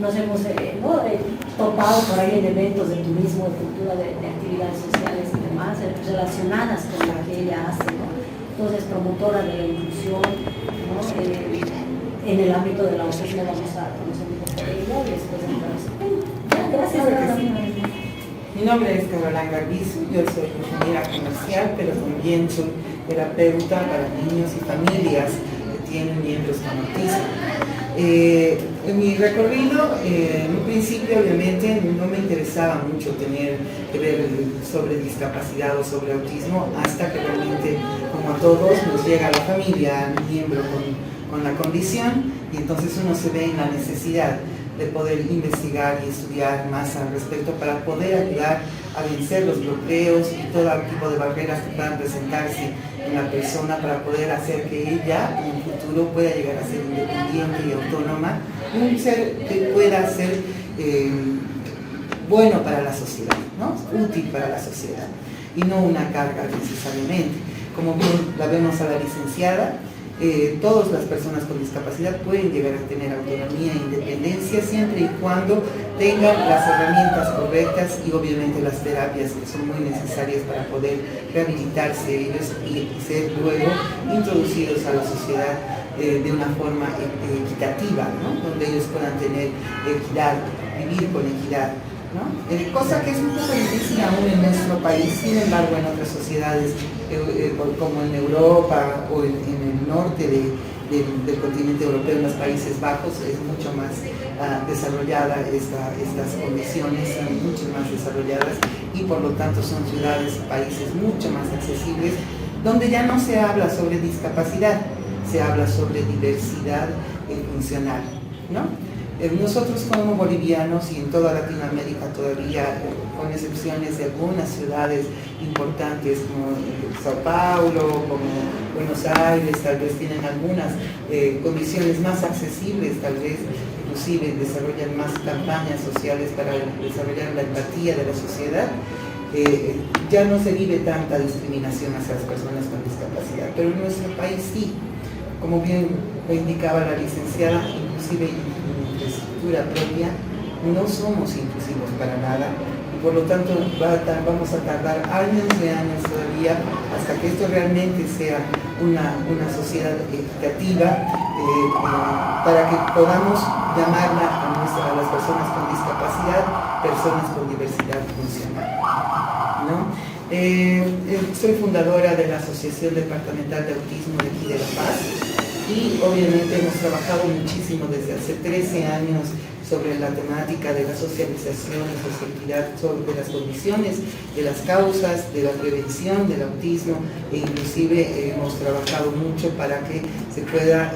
nos hemos topado por ahí en eventos de turismo, de cultura, de actividades sociales y demás, relacionadas con lo que ella hace, ¿no? Entonces, promotora de la inclusión, ¿no? En el ámbito de la autismo vamos a conocer un poco de ella y después gracias. Mi nombre es Caroline Garbizu, yo soy ingeniera comercial, pero también soy terapeuta para niños y familias que tienen miembros con autismo. En mi recorrido, en un principio obviamente no me interesaba mucho tener que ver sobre discapacidad o sobre autismo, hasta que realmente, como a todos, nos llega a la familia un miembro con la condición, y entonces uno se ve en la necesidad de poder investigar y estudiar más al respecto para poder ayudar a vencer los bloqueos y todo tipo de barreras que puedan presentarse en la persona, para poder hacer que ella en el futuro pueda llegar a ser independiente y autónoma, un ser que pueda ser bueno para la sociedad, ¿no? Útil para la sociedad y no una carga necesariamente. Como bien la vemos a la licenciada, todas las personas con discapacidad pueden llegar a tener autonomía e independencia siempre y cuando tengan las herramientas correctas y obviamente las terapias que son muy necesarias para poder rehabilitarse ellos y ser luego introducidos a la sociedad de una forma equitativa, ¿no? Donde ellos puedan tener equidad, vivir con equidad, ¿no? Cosa que es un poco difícil aún en nuestro país. Sin embargo, en otras sociedades como en Europa o en el norte del continente europeo, en los Países Bajos, es mucho más desarrollada estas condiciones, son mucho más desarrolladas, y por lo tanto son ciudades y países mucho más accesibles, donde ya no se habla sobre discapacidad, se habla sobre diversidad funcional, ¿no? Nosotros como bolivianos y en toda Latinoamérica todavía, con excepciones de algunas ciudades importantes como Sao Paulo, como Buenos Aires, tal vez tienen algunas condiciones más accesibles, tal vez inclusive desarrollan más campañas sociales para desarrollar la empatía de la sociedad. Ya no se vive tanta discriminación hacia las personas con discapacidad, pero en nuestro país sí, como bien lo indicaba la licenciada, inclusive infraestructura propia, no somos inclusivos para nada, y por lo tanto vamos a tardar años de años todavía hasta que esto realmente sea una sociedad equitativa, para que podamos llamarla a las personas con discapacidad personas con diversidad funcional, ¿no? Soy fundadora de la Asociación Departamental de Autismo de aquí de La Paz, y obviamente hemos trabajado muchísimo desde hace 13 años sobre la temática de la socialización y sociabilidad, sobre las condiciones, de las causas, de la prevención del autismo, e inclusive hemos trabajado mucho para que se pueda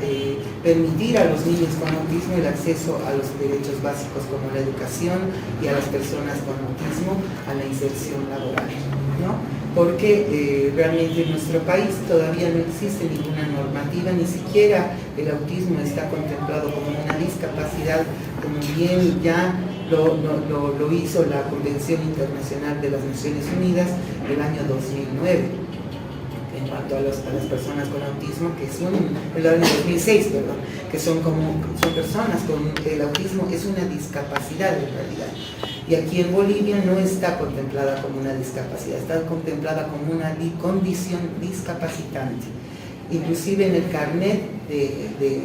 permitir a los niños con autismo el acceso a los derechos básicos como la educación, y a las personas con autismo a la inserción laboral, ¿no? Porque realmente en nuestro país todavía no existe ninguna normativa, ni siquiera el autismo está contemplado como una discapacidad, como bien ya lo hizo la Convención Internacional de las Naciones Unidas del año 2009, en cuanto a las personas con autismo, que son, el año 2006, perdón, que son personas con el autismo, es una discapacidad en realidad. Y aquí en Bolivia no está contemplada como una discapacidad, está contemplada como una condición discapacitante. Inclusive en el carnet de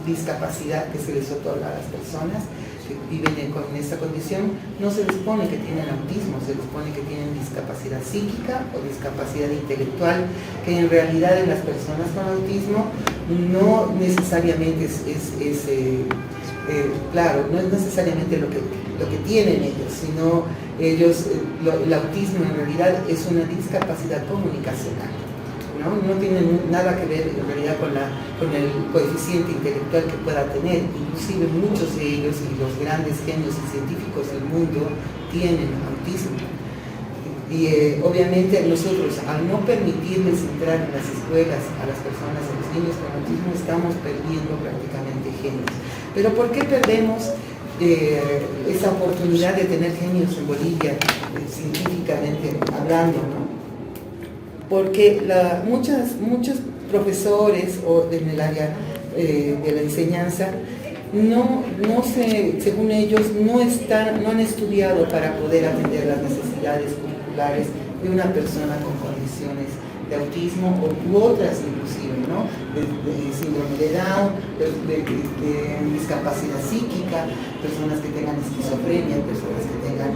discapacidad que se les otorga a las personas que viven con esta condición, no se les pone que tienen autismo, se les pone que tienen discapacidad psíquica o discapacidad intelectual, que en realidad en las personas con autismo no necesariamente claro, no es necesariamente lo que tienen ellos, sino ellos, el autismo en realidad es una discapacidad comunicacional, ¿no? No tiene nada que ver en realidad con el coeficiente intelectual que pueda tener. Inclusive muchos de ellos y los grandes genios y científicos del mundo tienen autismo. Y obviamente nosotros, al no permitirles entrar en las escuelas a las personas, a los niños con autismo, estamos perdiendo prácticamente genios. Pero ¿por qué perdemos esa oportunidad de tener genios en Bolivia, científicamente hablando, ¿no? Porque muchos profesores en el área de la enseñanza según ellos, no han estudiado para poder atender las necesidades curriculares de una persona con condiciones de autismo u otras inclusive, ¿no? De síndrome de Down, de discapacidad psíquica, personas que tengan esquizofrenia, personas que tengan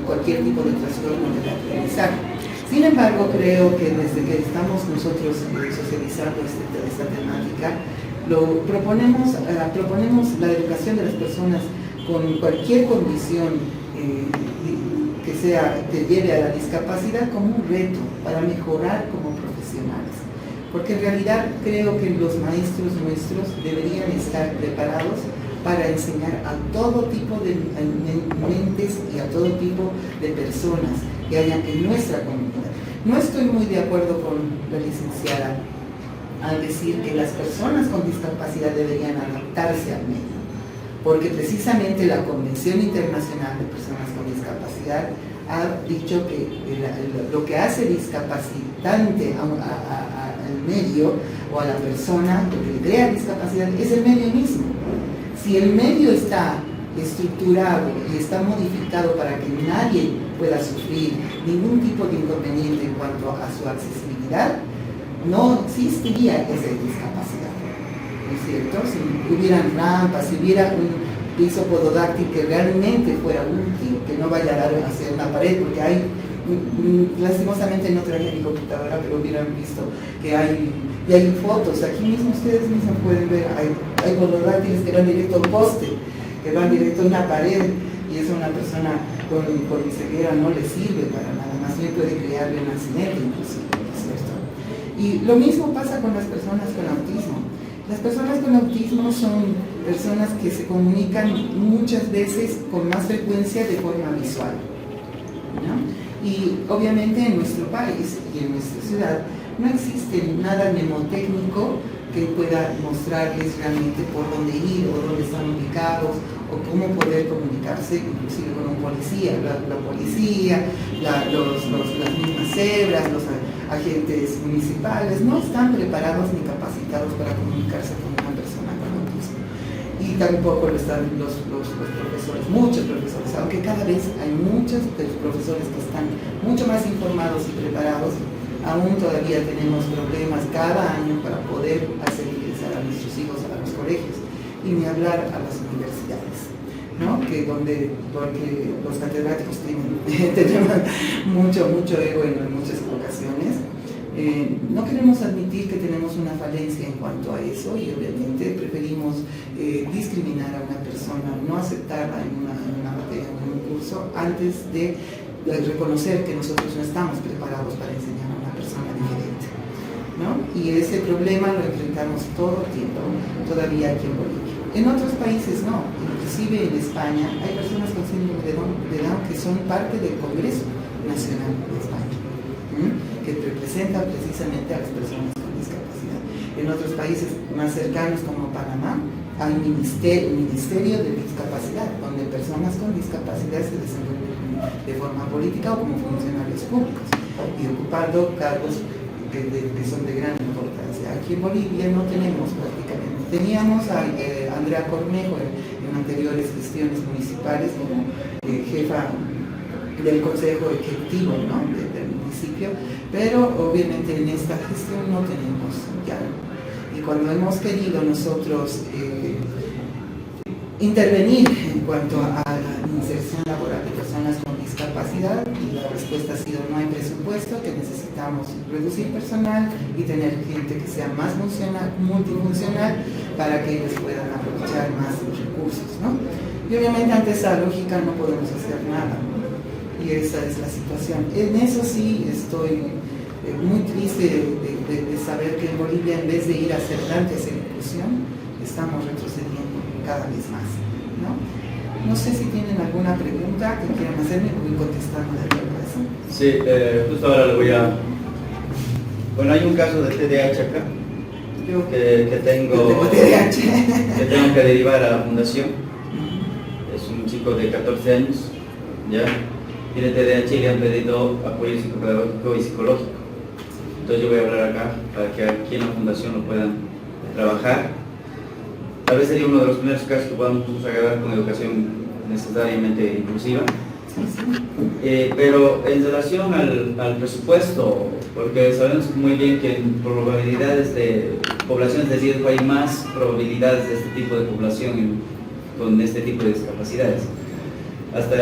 cualquier tipo de trastorno del aprendizaje. Sin embargo, creo que desde que estamos nosotros socializando esta temática, proponemos la educación de las personas con cualquier condición que lleve a la discapacidad como un reto para mejorar como profesionales. Porque en realidad creo que los maestros nuestros deberían estar preparados para enseñar a todo tipo de mentes y a todo tipo de personas que hayan en nuestra comunidad. No estoy muy de acuerdo con la licenciada al decir que las personas con discapacidad deberían adaptarse al medio, porque precisamente la Convención Internacional de Personas con Discapacidad ha dicho que lo que hace discapacitante al medio o a la persona, lo que le crea discapacidad, es el medio mismo. Si el medio está estructurado y está modificado para que nadie pueda sufrir ningún tipo de inconveniente en cuanto a su accesibilidad, no existiría esa discapacidad, ¿no es cierto? Si hubieran rampas, si hubiera un piso pododáctil que realmente fuera útil, que no vaya a dar hacia una pared, porque hay, lastimosamente no traje mi computadora, pero hubieran visto que hay fotos, aquí mismo ustedes mismos pueden ver, hay pododáctiles que van directo a un poste, que van directo a una pared, y eso a una persona con ceguera no le sirve para nada, más bien puede crearle un accidente inclusive, ¿no es cierto? Y lo mismo pasa con las personas con autismo. Las personas con autismo son personas que se comunican muchas veces con más frecuencia de forma visual, ¿no? Y obviamente en nuestro país y en nuestra ciudad no existe nada mnemotécnico que pueda mostrarles realmente por dónde ir o dónde están ubicados o cómo poder comunicarse inclusive con un policía. La policía, las mismas cebras, los agentes municipales no están preparados ni capacitados para comunicarse con una persona con autismo. Y tampoco lo están los profesores, muchos profesores, aunque cada vez hay muchos profesores que están mucho más informados y preparados, aún todavía tenemos problemas cada año para poder hacer ingresar a nuestros hijos a los colegios y ni hablar a las universidades, ¿no? Porque los catedráticos tenemos mucho ego en muchas ocasiones. No queremos admitir que tenemos una falencia en cuanto a eso y obviamente preferimos discriminar a una persona, no aceptarla en una materia, en un curso, antes de reconocer que nosotros no estamos preparados para enseñar a una persona diferente, ¿no? Y ese problema lo enfrentamos todo el tiempo, todavía aquí en Bolivia. En otros países no, inclusive en España hay personas con síndrome de Down que son parte del Congreso Nacional de España, que representan precisamente a las personas con discapacidad. En otros países más cercanos como Panamá hay un ministerio de discapacidad, donde personas con discapacidad se desenvuelven de forma política o como funcionarios públicos y ocupando cargos que son de gran importancia. Aquí en Bolivia no tenemos prácticamente. Teníamos a Andrea Cornejo en anteriores gestiones municipales como jefa del consejo ejecutivo, ¿no? del municipio, pero obviamente en esta gestión no tenemos ya. Y cuando hemos querido nosotros intervenir en cuanto a la inserción laboral de personas con discapacidad, y la respuesta ha sido no hay presupuesto, que necesitamos reducir personal y tener gente que sea más multifuncional para que ellos puedan aprovechar más los recursos, ¿no? Y obviamente ante esa lógica no podemos hacer nada, ¿no? Y esa es la situación. En eso sí estoy muy triste de saber que en Bolivia, en vez de ir hacia adelante hacia la inclusión, estamos retrocediendo cada vez más, ¿no? No sé si tienen alguna pregunta que quieran hacerme, voy contestando de acuerdo a eso. Sí, justo ahora le voy a... Bueno, hay un caso de TDAH acá, que tengo que derivar a la fundación. Es un chico de 14 años, ¿ya? Tiene TDAH y le han pedido apoyo psicopedagógico y psicológico. Entonces yo voy a hablar acá para que aquí en la fundación lo puedan trabajar. tal vez sería uno de los primeros casos que podamos agarrar con educación necesariamente inclusiva. Pero en relación al presupuesto, porque sabemos muy bien que en probabilidades de poblaciones de riesgo hay más probabilidades de este tipo de población con este tipo de discapacidades. Hasta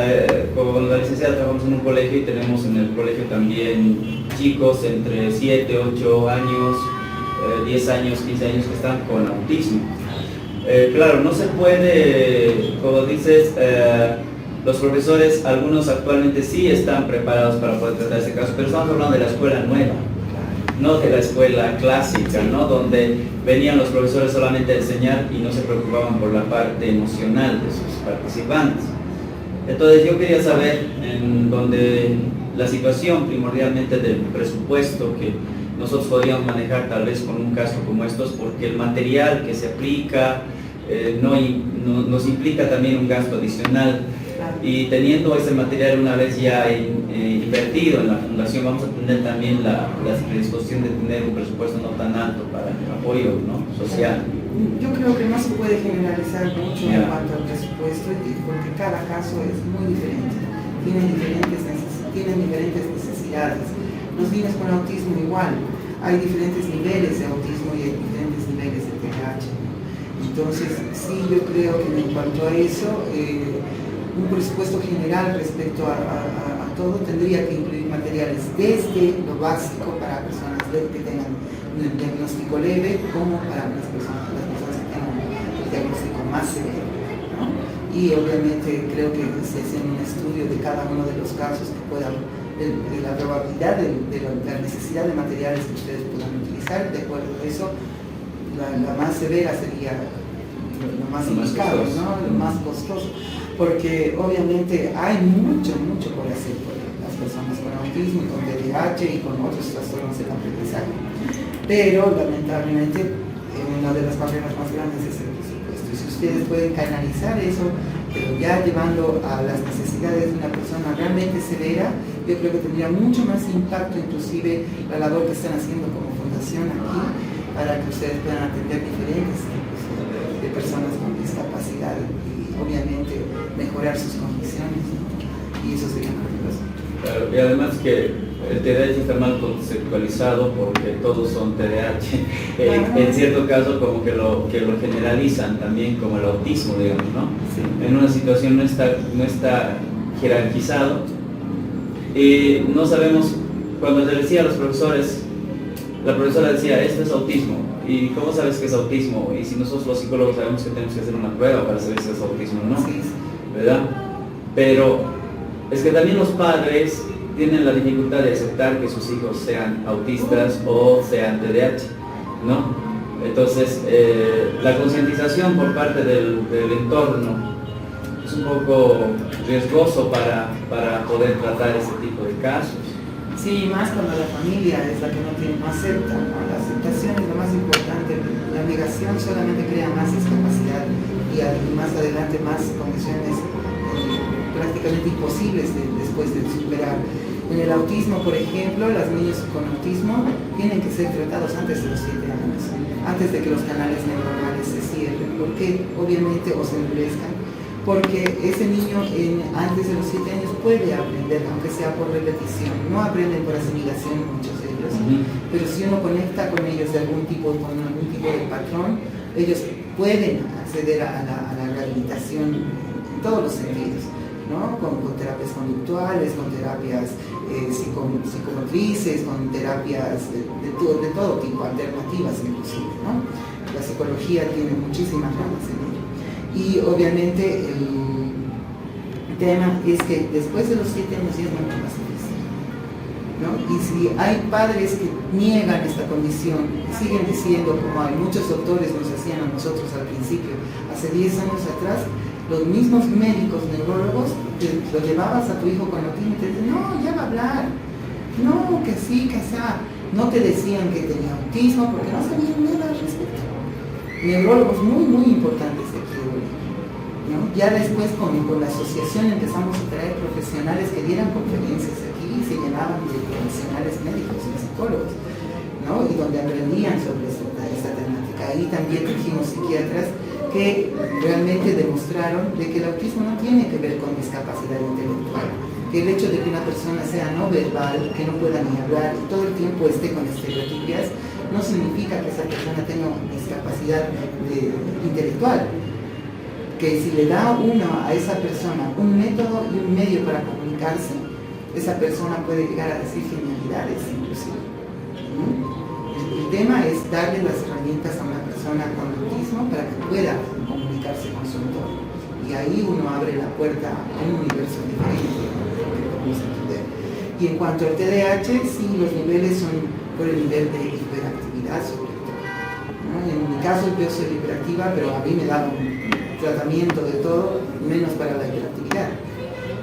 con la licenciada trabajamos en un colegio y tenemos en el colegio también chicos entre 7, 8 años, 10 años, 15 años que están con autismo. Claro, no se puede, como dices, los profesores, algunos actualmente sí están preparados para poder tratar este caso, pero estamos hablando de la escuela nueva, no de la escuela clásica, ¿no? Donde venían los profesores solamente a enseñar y no se preocupaban por la parte emocional de sus participantes. Entonces yo quería saber en donde la situación primordialmente del presupuesto que nosotros podríamos manejar tal vez con un caso como estos, porque el material que se aplica nos implica también un gasto adicional. Y teniendo ese material una vez ya invertido en la fundación, vamos a tener también la predisposición de tener un presupuesto no tan alto para el apoyo, ¿no?, social. Yo creo que no se puede generalizar mucho en cuanto al presupuesto, porque cada caso es muy diferente, tienen diferentes necesidades. Los niños con autismo igual, hay diferentes niveles de autismo y hay diferentes niveles de TDAH. Entonces, sí, yo creo que en cuanto a eso, un presupuesto general respecto a todo tendría que incluir materiales desde lo básico para personas que tengan un diagnóstico leve como para las personas que tengan un diagnóstico más severo, ¿no? Y obviamente creo que se hace un estudio de cada uno de los casos que puedan, de la probabilidad de la necesidad de materiales que ustedes puedan utilizar. De acuerdo a eso, la más severa sería lo más indicado, ¿no?, lo más costoso, porque obviamente hay mucho por hacer por las personas con autismo, con TDAH y con otros trastornos del aprendizaje. Pero lamentablemente una de las barreras más grandes es el presupuesto. Y si ustedes pueden canalizar eso, pero ya llevando a las necesidades de una persona realmente severa, yo creo que tendría mucho más impacto, inclusive la labor que están haciendo como fundación aquí, para que ustedes puedan atender diferentes tipos de personas con discapacidad y obviamente mejorar sus condiciones, ¿no? Y eso sería maravilloso. Claro, y además que el TDAH está mal conceptualizado porque todos son TDAH. En cierto caso como que lo generalizan también como el autismo, digamos, ¿no? Sí. En una situación no está jerarquizado. No sabemos, cuando le decía a los profesores, la profesora decía, esto es autismo. ¿Y cómo sabes que es autismo? Y si nosotros los psicólogos sabemos que tenemos que hacer una prueba para saber si es autismo o no, sí, ¿verdad? Pero es que también los padres tienen la dificultad de aceptar que sus hijos sean autistas o sean TDAH, ¿no? Entonces, la concientización por parte del entorno es un poco riesgoso para poder tratar ese tipo de casos. Sí, más cuando la familia es la que no acepta, ¿no? La aceptación es lo más importante. La negación solamente crea más discapacidad y más adelante más condiciones prácticamente imposibles después de superar. En el autismo, por ejemplo, las niñas con autismo tienen que ser tratados antes de los 7 años, antes de que los canales neuronales se cierren, porque obviamente o se endurezcan, porque ese niño antes de los 7 años puede aprender, aunque sea por repetición. No aprenden por asimilación muchos de ellos, pero si uno conecta con ellos con algún tipo de patrón, ellos pueden acceder a la rehabilitación en todos los sentidos, ¿no? Con terapias conductuales, con terapias psicomotrices, con terapias de todo tipo, alternativas inclusive, ¿no? La psicología tiene muchísimas ramas en ello. Y obviamente el tema es que después de los 7 años ya es mucho más difícil, ¿no? Y si hay padres que niegan esta condición y siguen diciendo, como hay muchos doctores nos hacían a nosotros al principio, hace 10 años atrás, los mismos médicos neurólogos, lo llevabas a tu hijo con autismo y te decían, no, ya va a hablar, no, que sí, que sea, no te decían que tenía autismo porque no sabían nada al respecto. Neurólogos muy importantes de aquí, ¿no? Ya después con la asociación empezamos a traer profesionales que dieran conferencias aquí y se llenaban de profesionales médicos y psicólogos, ¿no? Y donde aprendían sobre esta temática. Ahí también trajimos psiquiatras que que realmente demostraron de que el autismo no tiene que ver con discapacidad intelectual, que el hecho de que una persona sea no verbal, que no pueda ni hablar y todo el tiempo esté con estereotipias, no significa que esa persona tenga una discapacidad intelectual. Que si le da a esa persona un método y un medio para comunicarse, esa persona puede llegar a decir genialidades inclusive. El tema es darle las herramientas a una persona con autismo para que pueda comunicarse con su entorno. Y ahí uno abre la puerta a un universo diferente que podemos entender. Y en cuanto al TDAH, sí, los niveles son por el nivel de hiperactividad sobre todo, ¿no? En mi caso yo soy hiperactiva, pero a mí me da un tratamiento de todo, menos para la hiperactividad.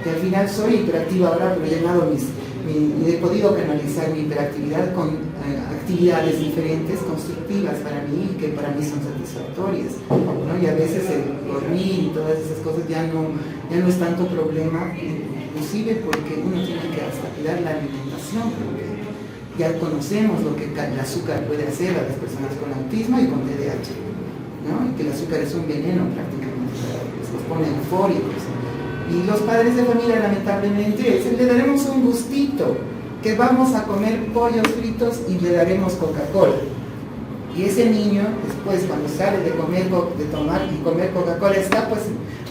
Que al final soy hiperactiva ahora, pero he podido canalizar mi hiperactividad con actividades diferentes, constructivas para mí, y que para mí son satisfactorias, ¿no? Y a veces el dormir y todas esas cosas ya no es tanto problema, inclusive porque uno tiene que hasta cuidar la alimentación, porque ya conocemos lo que el azúcar puede hacer a las personas con autismo y con TDAH, ¿no? Y que el azúcar es un veneno prácticamente, se los pone eufóricos. Y los padres de familia, lamentablemente, le daremos un gustito, que vamos a comer pollos fritos y le daremos Coca-Cola. Y ese niño, después, cuando sale de comer Coca-Cola, está pues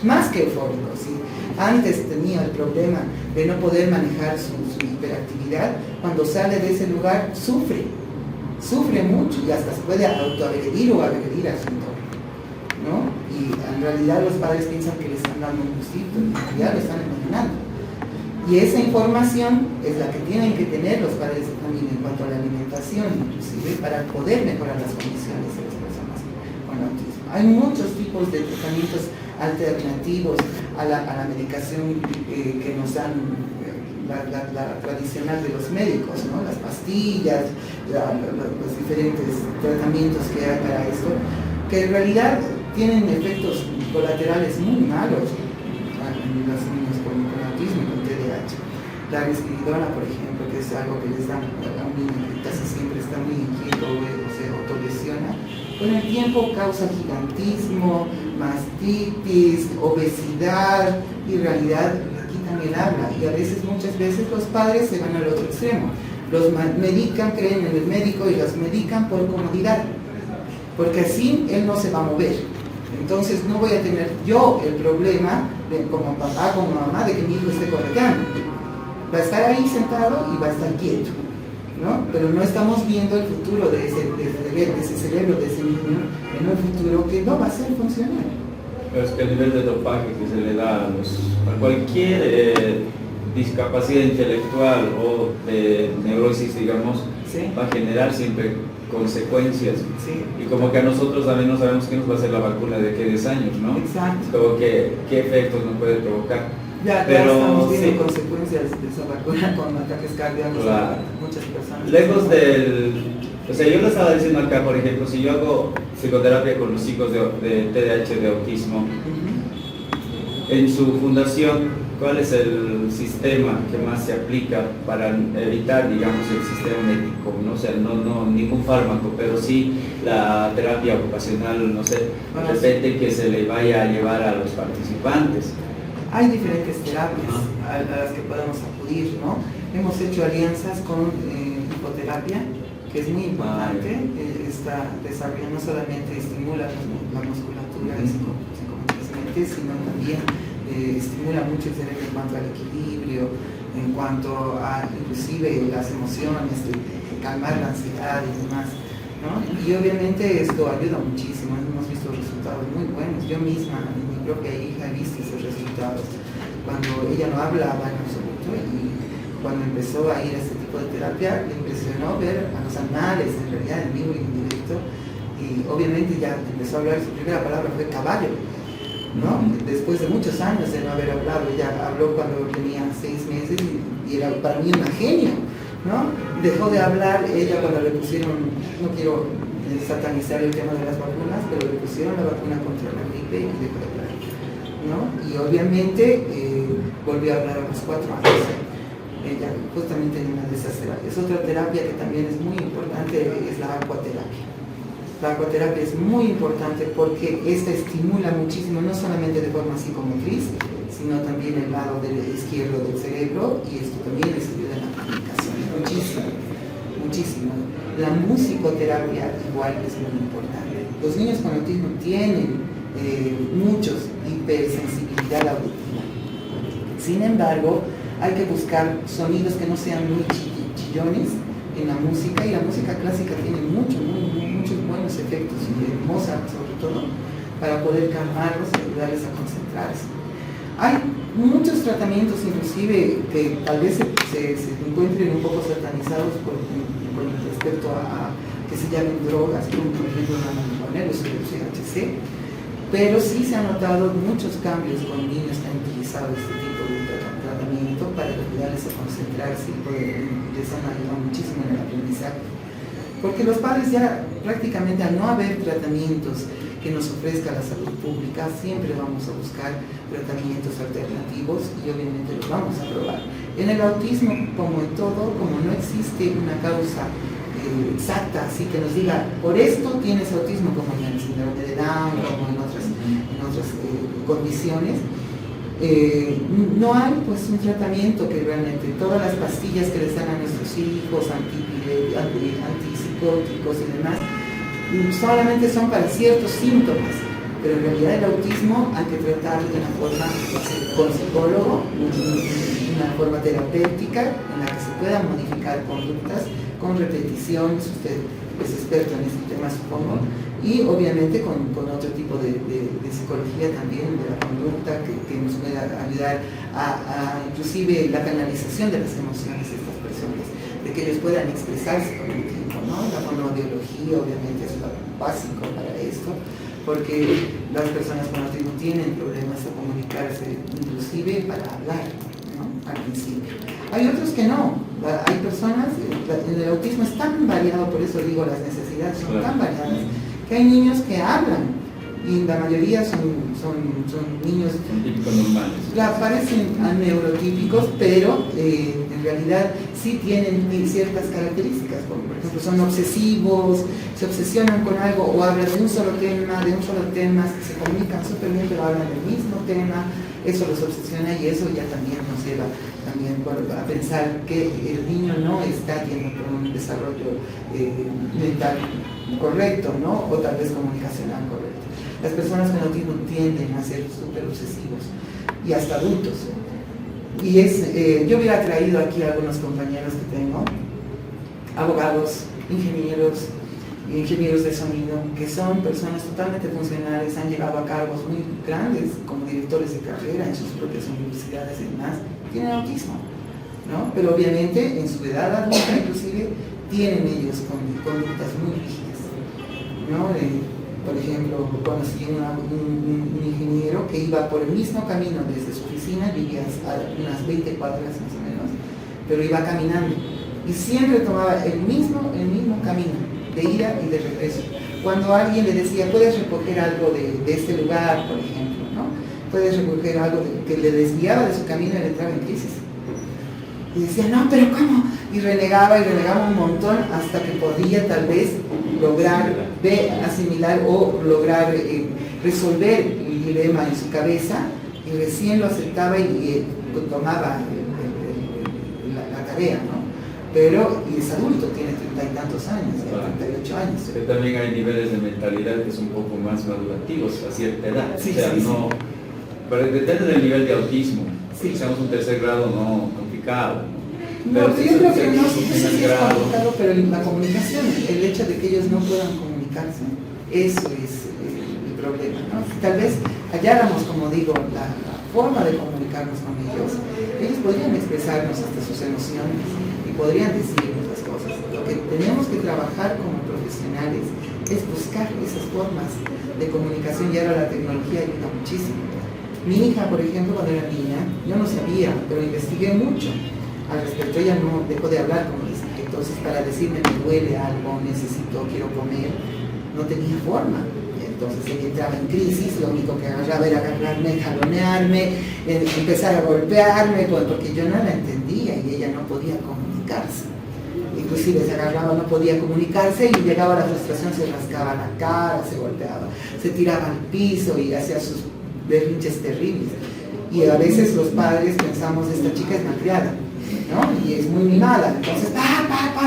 más que eufórico. ¿Sí? Antes tenía el problema de no poder manejar su hiperactividad, cuando sale de ese lugar sufre mucho y hasta se puede autoagredir o agredir a su entorno, ¿no? Y en realidad los padres piensan que le están dando un gustito, y en realidad lo están envenenando. Y esa información es la que tienen que tener los padres de familia en cuanto a la alimentación, inclusive para poder mejorar las condiciones de las personas con autismo. Hay muchos tipos de tratamientos alternativos a la medicación que nos dan la tradicional de los médicos, ¿no? Las pastillas, los diferentes tratamientos que hay para esto, que en realidad tienen efectos colaterales muy malos en los niños con autismo y con TDAH. La risperidona, por ejemplo, que es algo que les dan a un niño que casi siempre está muy inquieto o se autolesiona, con el tiempo causa gigantismo, mastitis, obesidad, y en realidad le quitan el habla. Y a veces, muchas veces, los padres se van al otro extremo. Los medican, creen en el médico y los medican por comodidad, porque así él no se va a mover. Entonces no voy a tener yo el problema como papá, como mamá, de que mi hijo esté correteando. Va a estar ahí sentado y va a estar quieto, ¿no? Pero no estamos viendo el futuro de ese cerebro, de ese niño, en un futuro que no va a ser funcional. Pero es que el nivel de dopaje que se le da a cualquier discapacidad intelectual o de neurosis, digamos, ¿sí? Va a generar siempre consecuencias. Sí. Y como que a nosotros también no sabemos qué nos va a hacer la vacuna de qué 10 años, ¿no? Exacto. Como que qué efectos nos puede provocar. Ya estamos viendo consecuencias de esa vacuna con ataques cardíacos a muchas personas. Lejos o sea, yo le estaba diciendo acá, por ejemplo, si yo hago psicoterapia con los chicos de TDAH, de autismo, en su fundación, ¿cuál es el sistema que más se aplica para evitar, digamos, el sistema médico? ¿No? O sea, no ningún fármaco, pero sí la terapia ocupacional, no sé, de repente que se le vaya a llevar a los participantes. Hay diferentes terapias a las que podemos acudir, ¿no? Hemos hecho alianzas con hipoterapia, que es muy importante. Está desarrollando, no solamente estimula la musculatura psicomotricamente, sino también estimula mucho el cerebro en cuanto al equilibrio, en cuanto a inclusive las emociones, de calmar la ansiedad y demás, ¿no? Y obviamente esto ayuda muchísimo, hemos visto resultados muy buenos. Yo misma, en mi propia hija, he visto esos resultados. Cuando ella no hablaba en absoluto y cuando empezó a ir a este tipo de terapia, le impresionó ver a los animales, en realidad, en vivo y en directo, y obviamente ya empezó a hablar, su primera palabra fue caballo, ¿no? Después de muchos años de no haber hablado, ella habló cuando tenía 6 meses y era para mí una genio, ¿no? Dejó de hablar ella cuando le pusieron, no quiero satanizar el tema de las vacunas, pero le pusieron la vacuna contra la gripe y dejó de hablar, ¿no? Y obviamente volvió a hablar a los 4 años. Ella justamente en una de esas terapias. Otra terapia que también es muy importante es la acuaterapia. La acuaterapia es muy importante porque esta estimula muchísimo, no solamente de forma psicomotriz, sino también el lado izquierdo del cerebro, y esto también les ayuda en la comunicación, muchísimo, muchísimo. La musicoterapia igual es muy importante. Los niños con autismo tienen muchos hipersensibilidad auditiva. Sin embargo, hay que buscar sonidos que no sean muy chillones en la música, y la música clásica tiene muchos buenos efectos, y Mozart sobre todo, para poder calmarlos y ayudarles a concentrarse. Hay muchos tratamientos inclusive que tal vez se encuentren un poco satanizados con respecto a que se llamen drogas, como por ejemplo la marihuana, el THC, pero sí se han notado muchos cambios con niños que han utilizado este tipo de tratamiento para ayudarles a concentrarse, y les han ayudado muchísimo en el aprendizaje. Porque los padres ya prácticamente, al no haber tratamientos que nos ofrezca la salud pública, siempre vamos a buscar tratamientos alternativos, y obviamente los vamos a probar. En el autismo, como en todo, como no existe una causa exacta, así que nos diga, por esto tienes autismo, como en el síndrome de Down, como en otras condiciones, no hay pues un tratamiento que realmente, todas las pastillas que les dan a nuestros hijos, antipsicóticos y demás, solamente son para ciertos síntomas, pero en realidad el autismo hay que tratarlo de una forma con psicólogo, una forma terapéutica en la que se puedan modificar conductas con repeticiones. Usted es experto en este tema, supongo, y obviamente con otro tipo de psicología también de la conducta que nos pueda ayudar a inclusive la canalización de las emociones de estas personas, de que ellos puedan expresarse con el tiempo, ¿no? La fonoaudiología obviamente es lo básico para esto, porque las personas con autismo tienen problemas a comunicarse, inclusive para hablar, ¿no? Al principio. Hay otros que no. Hay personas, el autismo es tan variado, por eso digo, las necesidades son tan variadas, que hay niños que hablan, y la mayoría son niños típicos normales. Parecen neurotípicos, pero en realidad sí tienen ciertas características, como por ejemplo son obsesivos, se obsesionan con algo, o hablan de un solo tema, se comunican súper bien, pero hablan del mismo tema. Eso los obsesiona, y eso ya también nos lleva a pensar que el niño no está yendo por un desarrollo mental correcto, ¿no? O tal vez comunicacional correcto. Las personas con autismo tienden a ser súper obsesivos, y hasta adultos. Y yo hubiera traído aquí a algunos compañeros que tengo, abogados, ingenieros de sonido, que son personas totalmente funcionales, han llegado a cargos muy grandes como directores de carrera en sus propias universidades y demás, tienen autismo, ¿no? Pero obviamente en su edad adulta inclusive tienen ellos conductas muy rígidas, ¿no? Por ejemplo, conocí un ingeniero que iba por el mismo camino desde su oficina, vivía a unas 20 cuadras más o menos, pero iba caminando, y siempre tomaba el mismo camino de ida y de regreso. Cuando alguien le decía, puedes recoger algo de este lugar, por ejemplo, ¿no? Puedes recoger algo que le desviaba de su camino, y le entraba en crisis. Y decía, no, pero ¿cómo? Y renegaba un montón, hasta que podía tal vez lograr asimilar o lograr resolver el dilema en su cabeza, y recién lo aceptaba y tomaba la tarea, ¿no? Pero y es adulto, tiene 30 y tantos años, 38 años. Pero también hay niveles de mentalidad que son un poco más madurativos a cierta edad. Sí, o sea, no, pero depende del nivel de autismo. Sí. Seamos un tercer grado no complicado. No, Pero yo si es creo un que no, primer sí es grado, complicado, pero la comunicación, el hecho de que ellos no puedan comunicarse, eso es el problema, ¿no? Tal vez halláramos, como digo, la forma de comunicarnos con ellos podrían expresarnos hasta sus emociones y podrían decirnos las cosas. Lo que tenemos que trabajar como profesionales es buscar esas formas de comunicación, y ahora la tecnología ayuda muchísimo. Mi hija, por ejemplo, cuando era niña, yo no sabía, pero investigué mucho al respecto. Ella no dejó de hablar, como les dije. Entonces, para decirme me duele algo, necesito, quiero comer, no tenía forma. Entonces ella entraba en crisis, lo único que agarraba era agarrarme, jalonearme, empezar a golpearme, porque yo no la entendía y ella no podía comunicarse. Y inclusive se agarraba, no podía comunicarse y llegaba la frustración, se rascaba la cara, se golpeaba, se tiraba al piso y hacía sus berrinches terribles. Y a veces los padres pensamos, esta chica es malcriada, ¿no? Y es muy mimada, entonces,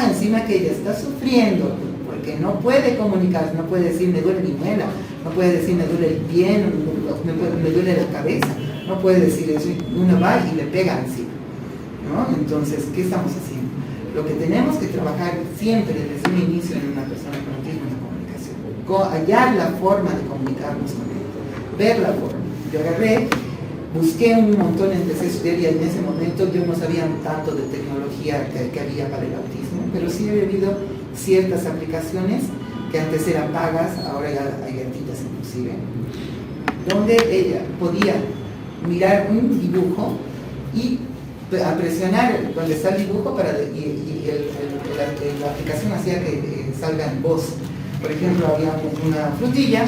encima que ella está sufriendo, porque no puede comunicarse, no puede decir me duele mi muela, no puede decir me duele el pie, me duele la cabeza, no puede decir eso, y uno va y le pega encima, ¿no? Entonces, ¿qué estamos haciendo? Lo que tenemos que trabajar siempre desde un inicio en una persona con autismo es la comunicación, hallar la forma de comunicarnos con él, ver la forma. Yo agarré, busqué un montón, empecé a estudiar y en ese momento yo no sabía tanto de tecnología que había para el autismo, pero sí he vivido ciertas aplicaciones que antes eran pagas, ahora ya hay gratuitas inclusive, donde ella podía mirar un dibujo y a presionar donde está el dibujo la aplicación hacía que salga en voz. Por ejemplo, había una frutilla,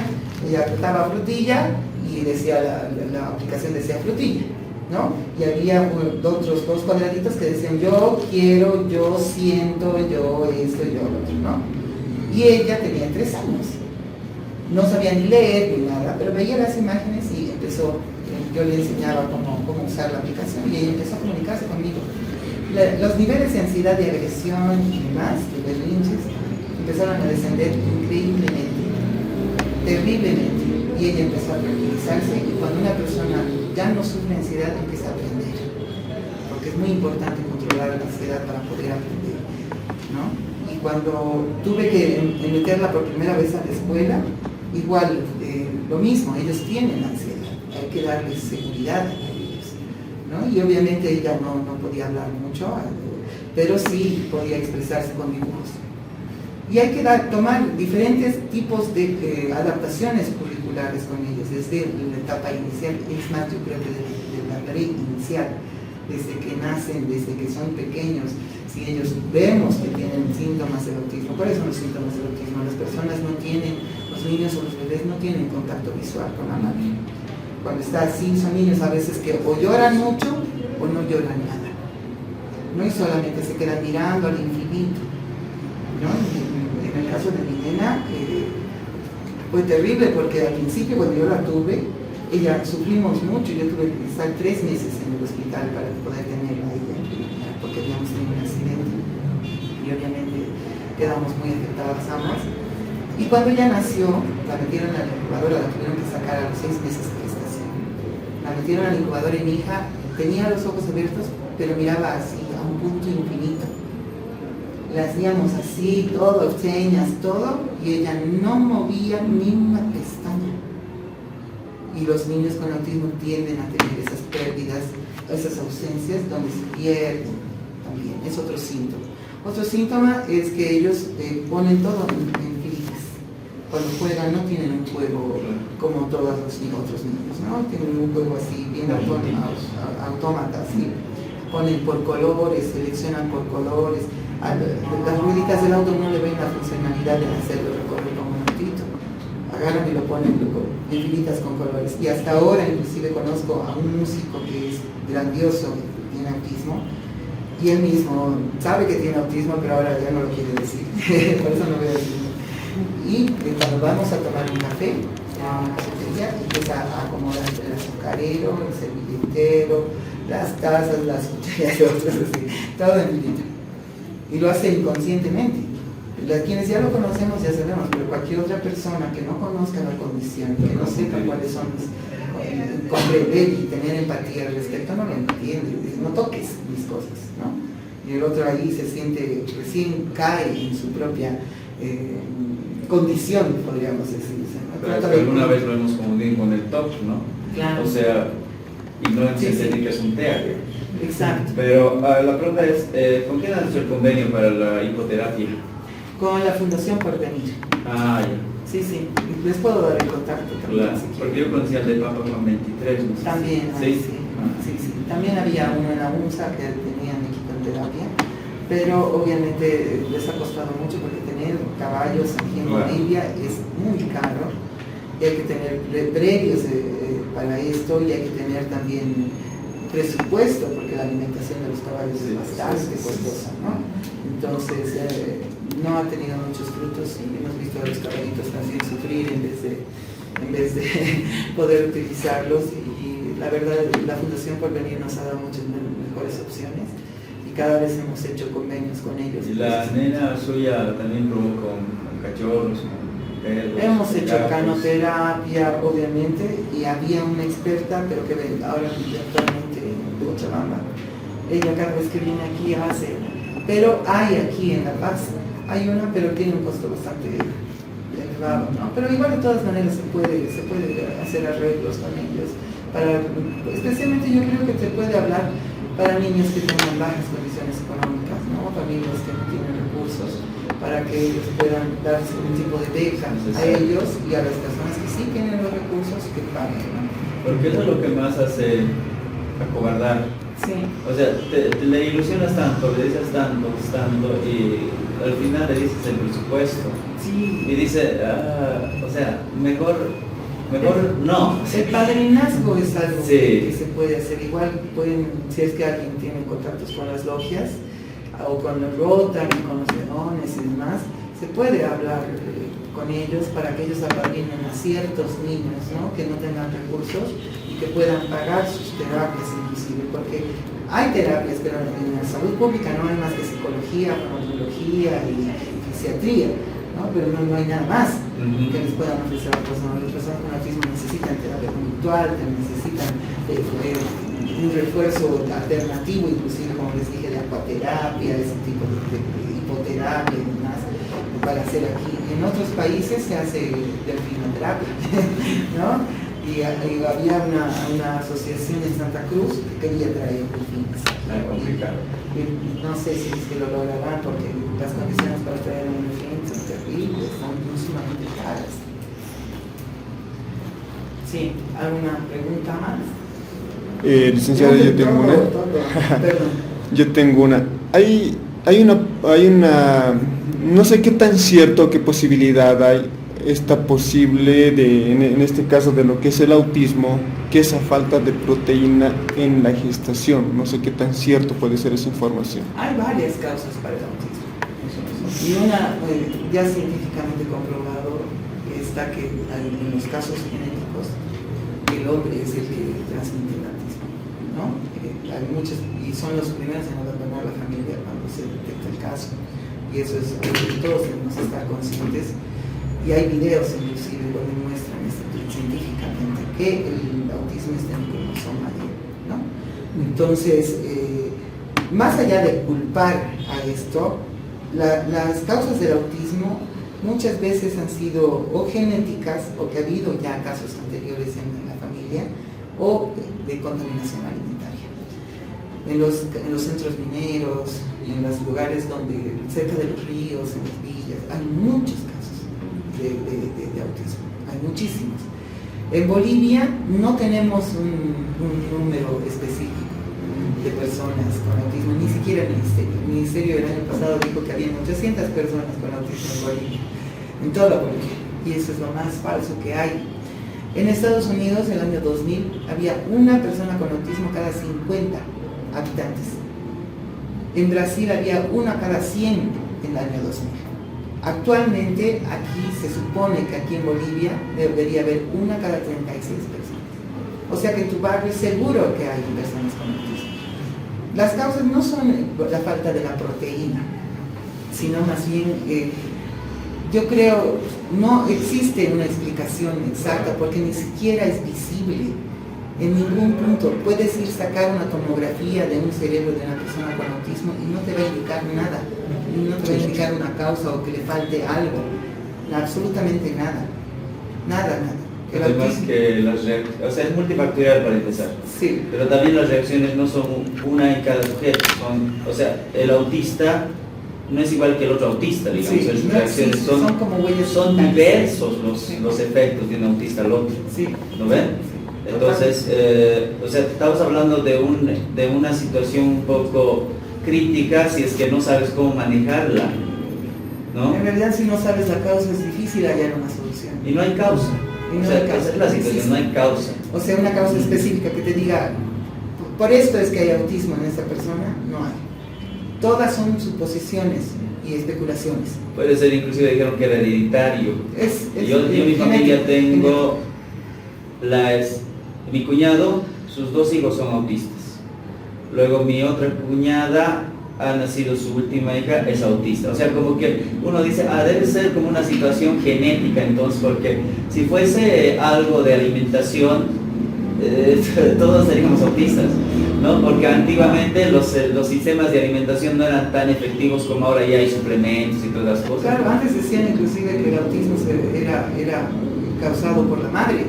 ella apretaba frutilla y decía la aplicación decía frutilla, ¿no? Y había otros dos cuadraditos que decían yo quiero, yo siento, yo esto, yo lo otro, ¿no? Y ella tenía 3 años, no sabía ni leer ni nada, pero veía las imágenes y empezó, yo le enseñaba cómo usar la aplicación y ella empezó a comunicarse conmigo. Los niveles de ansiedad, de agresión y demás, de berrinches, empezaron a descender increíblemente, terriblemente. Y ella empezó a tranquilizarse y cuando una persona ya no sufre ansiedad empieza a aprender, porque es muy importante controlar la ansiedad para poder aprender, ¿no? Y cuando tuve que meterla por primera vez a la escuela, igual lo mismo, ellos tienen ansiedad, hay que darles seguridad a ellos, ¿no? Y obviamente ella no podía hablar mucho, pero sí podía expresarse con dibujos. Y hay que tomar diferentes tipos de adaptaciones curriculares con ellos, desde la etapa inicial, es más, yo creo que de la tarea inicial, desde que nacen, desde que son pequeños, si ellos vemos que tienen síntomas del autismo. ¿Cuáles son los síntomas del autismo? Las personas no tienen, los niños o los bebés no tienen contacto visual con la madre. Cuando está así, son niños a veces que o lloran mucho o no lloran nada, ¿no? Y solamente se quedan mirando al infinito, ¿no? En el caso de mi nena fue terrible porque al principio cuando yo la tuve, ella sufrimos mucho, yo tuve que estar 3 meses en el hospital para poder tenerla ahí porque habíamos tenido un accidente y obviamente quedamos muy afectadas ambas. Y cuando ella nació, la metieron a la incubadora, la tuvieron que sacar a los 6 meses de gestación. La metieron a la incubadora y mi hija tenía los ojos abiertos, pero miraba así a un punto infinito. Le hacíamos así, todo, señas, todo, y ella no movía ni una pestaña. Y los niños con autismo tienden a tener esas pérdidas, esas ausencias, donde se pierden también. Es otro síntoma. Otro síntoma es que ellos ponen todo en filitas. Cuando juegan no tienen un juego como todos los otros niños, ¿no? Tienen un juego así, bien autómata, así. Ponen por colores, seleccionan por colores. Las rueditas del auto no le ven la funcionalidad de hacerlo recorrer como un autito. Agarran y lo ponen en filitas con colores. Y hasta ahora inclusive conozco a un músico que es grandioso, que tiene autismo, y él mismo sabe que tiene autismo, pero ahora ya no lo quiere decir. Por eso no voy a decirlo. Y cuando vamos a tomar un café, a una cafetería, empieza a acomodar el azucarero, el servilletero, las tazas, las cucharas y otras así, todo en filita. Y lo hace inconscientemente. Quienes ya lo conocemos ya sabemos, pero cualquier otra persona que no conozca la condición, que no sepa cuáles son comprender y tener empatía al respecto, no lo entiende. No toques mis cosas, ¿no? Y el otro ahí se siente, recién cae en su propia condición, podríamos decir, ¿no? Pero alguna vez lo hemos confundido con el TOC, ¿no? Claro. O sea, y no entiende que es un TEA. Exacto. Pero la pregunta es, ¿con quién nació el convenio para la hipoterapia? Con la Fundación Porvenir. Ah, ya. Sí, sí. Les puedo dar el contacto también. Claro, Si porque quieren. yo conocía al de Papa Juan 23, no sé. También, ¿Sí? sí. Sí, sí. También había uno en la UNSA que tenían equipo en terapia, pero obviamente les ha costado mucho porque tener caballos aquí en Bolivia es muy caro y hay que tener previos para esto y hay que tener también presupuesto, porque la alimentación de los caballos es bastante sí. costosa, ¿no? Entonces, no ha tenido muchos frutos y hemos visto a los caballitos también sufrir en vez de poder utilizarlos y la verdad la Fundación Porvenir nos ha dado muchas mejores opciones y cada vez hemos hecho convenios con ellos. ¿Y la nena suya también probó con cachorros, con perros? Hemos hecho gatos? canoterapia obviamente y había una experta pero que ahora actualmente en Cochabamba, ella cada vez que viene aquí hace, pero hay aquí en La Paz, hay una pero tiene un costo bastante elevado, ¿no? Pero igual de todas maneras se puede hacer arreglos con ellos, especialmente yo creo que se puede hablar para niños que tengan bajas condiciones económicas, ¿no? Familias que no tienen recursos, para que ellos puedan darse un tipo de beca a ellos y a las personas que sí tienen los recursos que paguen, ¿no? Porque eso es lo que más hace acobardar. Sí. O sea, le ilusionas tanto, le dices tanto y al final le dices el presupuesto. Sí. Y dice, o sea, mejor no. El padrinazgo es algo Sí. que se puede hacer. Igual pueden, si es que alguien tiene contactos con las logias o con el Rotary, con los leones y demás, se puede hablar con ellos para que ellos apadrinen a ciertos niños, ¿no? Que no tengan recursos y que puedan pagar sus terapias inclusive, porque hay terapias, pero en la salud pública no hay más que psicología, farmacología y fisiatría, ¿no? Pero no hay nada más que les puedan ofrecer a las personas. Las personas con autismo necesitan terapia conductual, necesitan un refuerzo alternativo, inclusive como les dije, de acuaterapia, ese tipo de hipoterapia y demás, para hacer aquí. En otros países se hace delfinoterapia, ¿no? Y había una asociación en Santa Cruz que quería traer delfines. Complicado. No sé si es que lo lograrán porque las condiciones para traer un delfín son terribles, son sumamente caras. Sí, ¿alguna pregunta más? Licenciada, yo tengo una. Perdón. Yo tengo una. Hay una, no sé qué tan cierto, qué posibilidad hay, está posible en este caso de lo que es el autismo, que esa falta de proteína en la gestación. No sé qué tan cierto puede ser esa información. Hay varias causas para el autismo. Y una, ya científicamente comprobado, está que en los casos genéticos, el hombre es el que transmite el autismo, ¿no? Hay muchos, y son los primeros en abandonar la familia cuando se detecta el caso. Y eso es algo que todos debemos estar conscientes. Y hay videos inclusive donde muestran científicamente que el autismo está en el cromosoma Y, ¿no? Entonces, más allá de culpar a esto, las causas del autismo muchas veces han sido o genéticas, o que ha habido ya casos anteriores en la familia, o de contaminación alimentaria. En los centros mineros, en los lugares donde, cerca de los ríos, en las villas, hay muchos casos de autismo, hay muchísimos. En Bolivia no tenemos un número específico de personas con autismo, ni siquiera el ministerio. El ministerio el año pasado dijo que había 800 personas con autismo en Bolivia, en toda Bolivia, y eso es lo más falso que hay. En Estados Unidos, en el año 2000, había una persona con autismo cada 50 habitantes. En Brasil había una cada 100 en el año 2000. Actualmente, aquí se supone que aquí en Bolivia debería haber una cada 36 personas. O sea que en tu barrio seguro que hay personas con autismo. Las causas no son la falta de la proteína, sino más bien, yo creo, no existe una explicación exacta porque ni siquiera es visible en ningún punto. Puedes ir a sacar una tomografía de un cerebro de una persona con autismo y no te va a indicar nada, no te va a indicar una causa o que le falte algo, absolutamente nada, nada. El Además autismo, que las reacciones, o sea, es multifactorial para empezar, sí, pero también las reacciones no son una en cada sujeto, o sea, el autista no es igual que el otro autista, digamos, sí, sus no reacciones existe, son como huellas son digitales. diversos Sí. los efectos de un autista al otro, Sí. ¿no ven? Entonces, o sea, estamos hablando de una situación un poco crítica si es que no sabes cómo manejarla, ¿no? En realidad, si no sabes la causa, es difícil hallar una solución. Y no hay causa. Y no O sea, hay causa, esa es la no situación, existe. no hay causa. O sea, una causa específica que te diga, por esto es que hay autismo en esta persona, no hay. Todas son suposiciones y especulaciones. Puede ser, inclusive dijeron que era hereditario. Yo en mi familia tengo mi cuñado, sus 2 hijos son autistas. Luego mi otra cuñada ha nacido su última hija, es autista. O sea, como que uno dice, debe ser como una situación genética, entonces, porque si fuese algo de alimentación, todos seríamos autistas, ¿no? Porque antiguamente los sistemas de alimentación no eran tan efectivos como ahora, ya hay suplementos y todas las cosas. Claro, antes decían inclusive que el autismo era causado por la madre,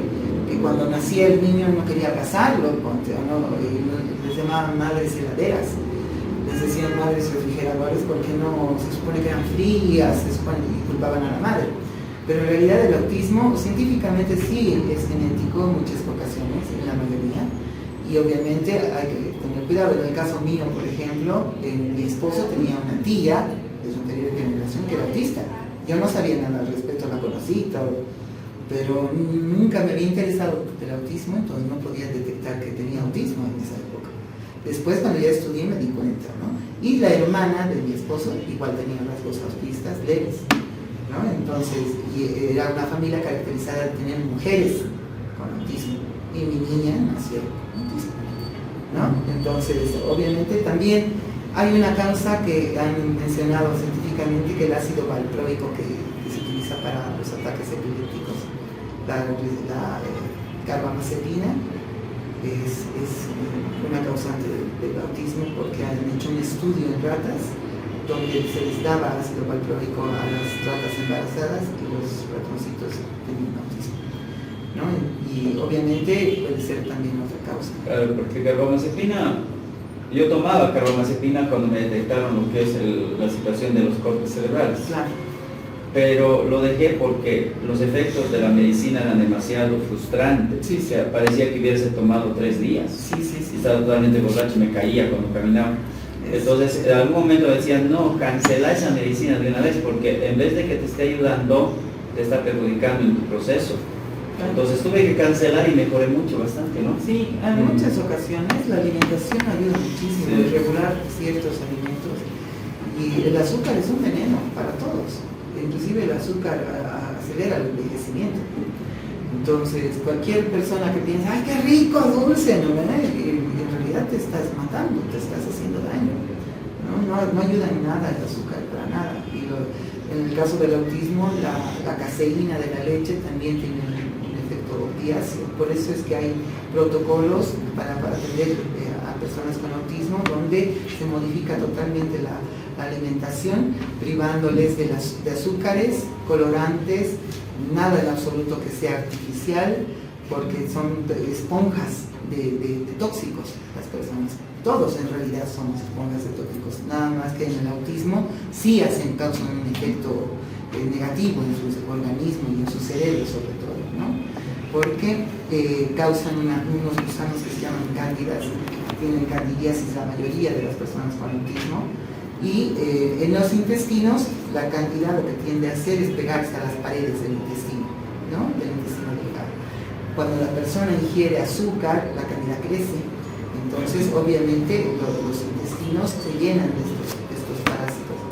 que cuando nacía el niño no quería abrazarlo, les llamaban madres heladeras. Les decían madres refrigeradores porque no, se supone que eran frías, y culpaban a la madre. Pero en realidad el autismo científicamente sí es genético en muchas ocasiones, en la mayoría, y obviamente hay que tener cuidado. En el caso mío, por ejemplo, mi esposo tenía una tía de su anterior generación que era autista. Yo no sabía nada al respecto, la conocí, pero nunca me había interesado el autismo, entonces no podía detectar que tenía autismo en esa época. Después, cuando ya estudié, me di cuenta, ¿no? Y la hermana de mi esposo igual tenía rasgos autistas leves, ¿no? Entonces, era una familia caracterizada de tener mujeres con autismo, y mi niña nació con autismo, ¿no? Entonces, obviamente también hay una causa que han mencionado científicamente, que el ácido valproico que se utiliza para los ataques epilépticos, la carbamazepina, es una causante del autismo, porque han hecho un estudio en ratas donde se les daba ácido valproico a las ratas embarazadas y los ratoncitos tenían autismo, ¿no? Y obviamente puede ser también otra causa. Claro, porque carbamazepina, yo tomaba carbamazepina cuando me detectaron lo que es la situación de los cortes cerebrales. Claro. Pero lo dejé porque los efectos de la medicina eran demasiado frustrantes. Sí, sí. O sea, parecía que hubiese tomado 3 días. Sí. Estaba totalmente borracho, me caía cuando caminaba. Entonces, en algún momento decían, no, cancela esa medicina de una vez, porque en vez de que te esté ayudando, te está perjudicando en tu proceso. Entonces tuve que cancelar y mejoré mucho, bastante, ¿no? Sí, en muchas ocasiones la alimentación ayuda muchísimo, Sí. regular ciertos alimentos, y el azúcar es un veneno para todos. Inclusive el azúcar acelera el envejecimiento. Entonces, cualquier persona que piensa, ¡ay, qué rico, dulce!, ¿no? En realidad te estás matando, te estás haciendo daño. No ayuda en nada el azúcar, para nada. Y en el caso del autismo, la caseína de la leche también tiene un efecto opiáceo. Por eso es que hay protocolos para atender a personas con autismo, donde se modifica totalmente la alimentación, privándoles de azúcares, colorantes, nada en absoluto que sea artificial, porque son esponjas de tóxicos las personas. Todos en realidad somos esponjas de tóxicos, nada más que en el autismo sí causan un efecto negativo en su organismo y en su cerebro sobre todo, ¿no? Porque causan unos gusanos que se llaman cándidas, tienen candidiasis la mayoría de las personas con autismo, y en los intestinos la cantidad lo que tiende a hacer es pegarse a las paredes del intestino, ¿no? Del intestino delgado. Cuando la persona ingiere azúcar, la cantidad crece, entonces obviamente los intestinos se llenan de estos parásitos,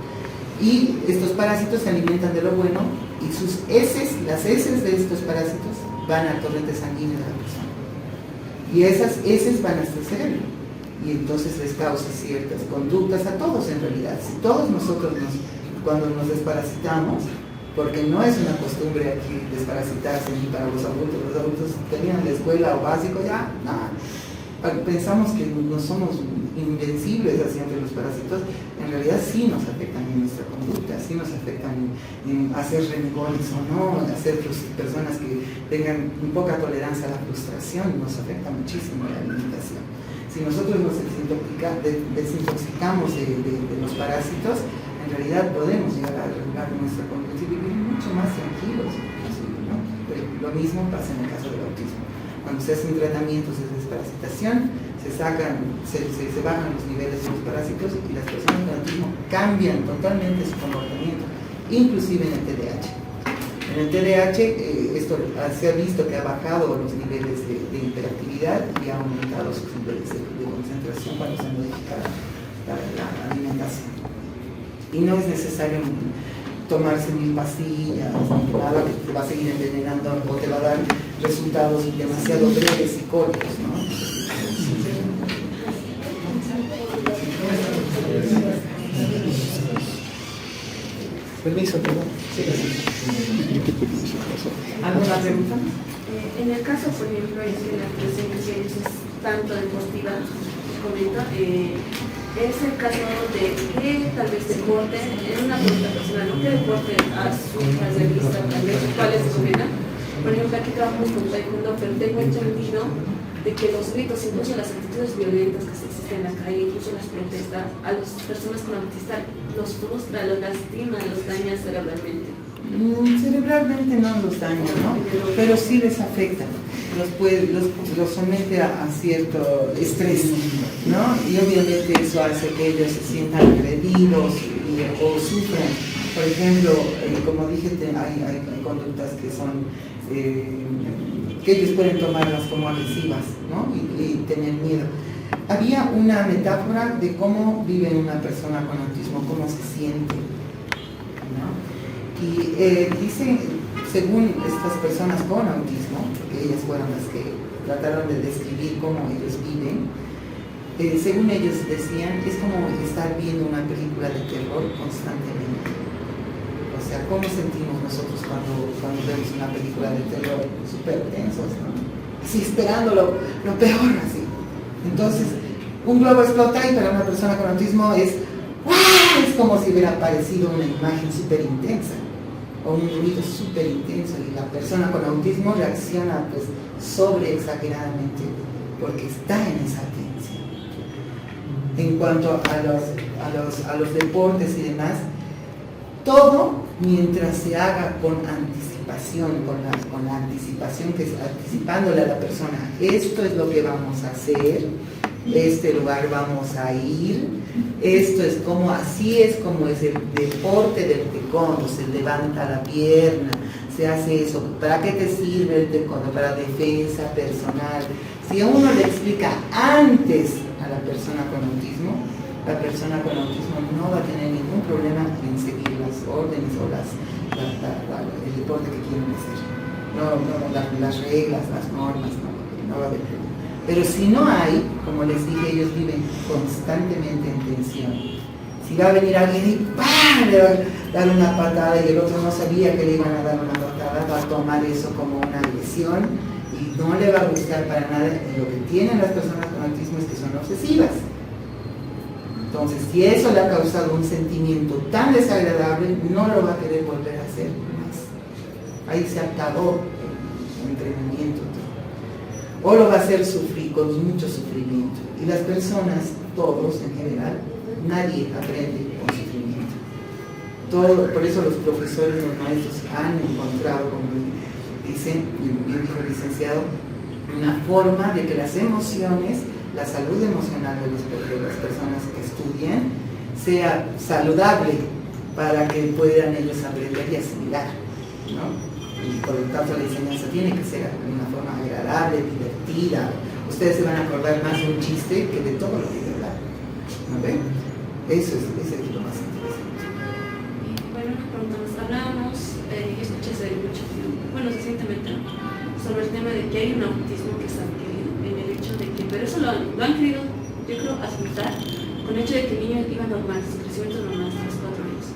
y estos parásitos se alimentan de lo bueno, y las heces de estos parásitos van al torrente sanguíneo de la persona, y esas heces van hasta el cerebro, y entonces les causa ciertas conductas a todos en realidad. Si todos nosotros cuando nos desparasitamos, porque no es una costumbre aquí desparasitarse ni para los adultos tenían la escuela o básico, ya, nada. Pensamos que no somos invencibles ante los parásitos, en realidad sí nos afectan en nuestra conducta, sí nos afectan en hacer rencones o no, hacer personas que tengan poca tolerancia a la frustración, nos afecta muchísimo la alimentación. Si nosotros nos desintoxicamos de los parásitos, en realidad podemos llegar a regular nuestra conducta y vivir mucho más tranquilos, ¿no? Pero lo mismo pasa en el caso del autismo. Cuando se hacen tratamientos de desparasitación, se bajan los niveles de los parásitos, y las personas con autismo cambian totalmente su comportamiento, inclusive en el TDAH. En el TDAH esto se ha visto que ha bajado los niveles de hiperactividad y ha aumentado sus niveles de concentración. cuando se modifica la alimentación. Y no es necesario tomarse 1000 pastillas, ni nada que te va a seguir envenenando o te va a dar resultados demasiado breves y cortos, ¿no? Permiso, perdón. ¿Alguna pregunta? En el caso, por ejemplo, de la presencia es tanto deportiva, comento, es el caso de que tal vez deporte, es una pregunta personal, ¿no? ¿Qué deporte a su hija realiza tal vez? ¿Cuáles recomiendan? Por ejemplo, aquí trabajamos con taekwondo, pero tengo entendido de que los gritos, incluso las actitudes violentas que se existen en la calle, incluso las protestas, a las personas con autismo los frustra, los lastima, los daña cerebralmente. Cerebralmente no los daña, ¿no? Pero sí les afecta, los somete a cierto estrés, ¿no? Y obviamente eso hace que ellos se sientan agredidos o sufran. Por ejemplo, como dije, hay conductas que son, que ellos pueden tomarlas como agresivas, ¿no? Y tener miedo. Había una metáfora de cómo vive una persona con autismo, cómo se siente, ¿no? Y dicen, según estas personas con autismo, porque ellas fueron las que trataron de describir cómo ellos viven, según ellos decían, es como estar viendo una película de terror constantemente. O sea, ¿cómo sentimos nosotros cuando vemos una película de terror? Súper tensos, ¿no? Así esperando lo peor, así. Entonces, un globo explota y para una persona con autismo es como si hubiera aparecido una imagen súper intensa o un ruido súper intenso y la persona con autismo reacciona pues sobre exageradamente porque está en esa tensión. En cuanto a los deportes y demás, todo mientras se haga con anticipación, con la anticipación que es anticipándole a la persona, esto es lo que vamos a hacer, este lugar vamos a ir, esto es como, así es como es el deporte del taekwondo, se levanta la pierna, se hace eso. ¿Para qué te sirve el taekwondo? Para defensa personal. Si a uno le explica antes a la persona con autismo, la persona con autismo no va a tener ningún problema en seguir las órdenes o el deporte que quieren hacer. Las reglas, las normas, no va a haber problema. Pero si no hay, como les dije, ellos viven constantemente en tensión. Si va a venir alguien y ¡pam!, le va a dar una patada y el otro no sabía que le iban a dar una patada, va a tomar eso como una agresión y no le va a gustar para nada. Y lo que tienen las personas con autismo es que son obsesivas. Entonces, si eso le ha causado un sentimiento tan desagradable, no lo va a querer volver a hacer más. Ahí se acabó el entrenamiento. O lo va a hacer sufrir con mucho sufrimiento. Y las personas, todos en general, nadie aprende con sufrimiento. Por eso los profesores, los maestros han encontrado, como dicen, bien dijo el licenciado, una forma de que las emociones, la salud emocional de las personas que estudian sea saludable para que puedan ellos aprender y asimilar, ¿no? Y por lo tanto la enseñanza tiene que ser de una forma agradable, divertida. Ustedes se van a acordar más de un chiste que de todo lo que hablaron, ¿no ven? Eso es lo más interesante. Bueno, cuando nos hablábamos, yo escuché hace mucho tiempo, bueno, recientemente, sobre el tema de que hay un autismo que está adquirido, en el hecho de que, pero eso lo han querido, yo creo, aceptar, con el hecho de que el niño iba normal, su crecimiento normal hasta los 4 años.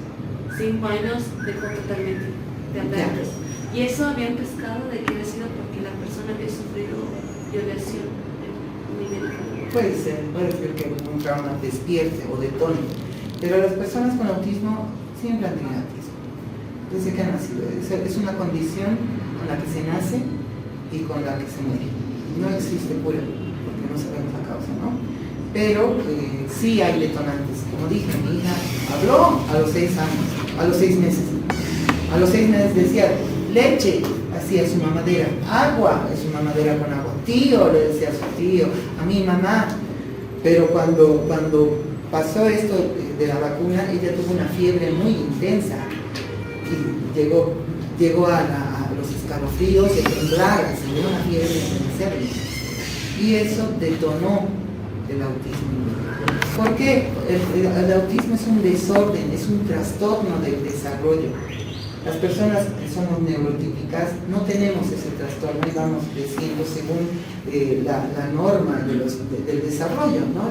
5 años dejó totalmente de hablar. Y eso habían pescado de que había sido porque la persona había sufrido violación en nivel. Puede ser que un trauma despierte o detone, pero las personas con autismo siempre han tenido autismo, desde que han nacido. Es una condición con la que se nace y con la que se muere. No existe cura, porque no sabemos la causa, ¿no? Pero sí hay detonantes. Como dije, mi hija habló a los 6 años, a los 6 meses. A los 6 meses decía, leche, hacía su mamadera, agua, es su mamadera con agua, tío, le decía a su tío, a mi mamá. Pero cuando pasó esto de la vacuna, ella tuvo una fiebre muy intensa y llegó a los escalofríos y a temblar, se dio una fiebre intensa y eso detonó el autismo. Porque el autismo es un desorden, es un trastorno del desarrollo. Las personas que somos neurotípicas no tenemos ese trastorno y vamos creciendo según la norma del desarrollo, ¿no?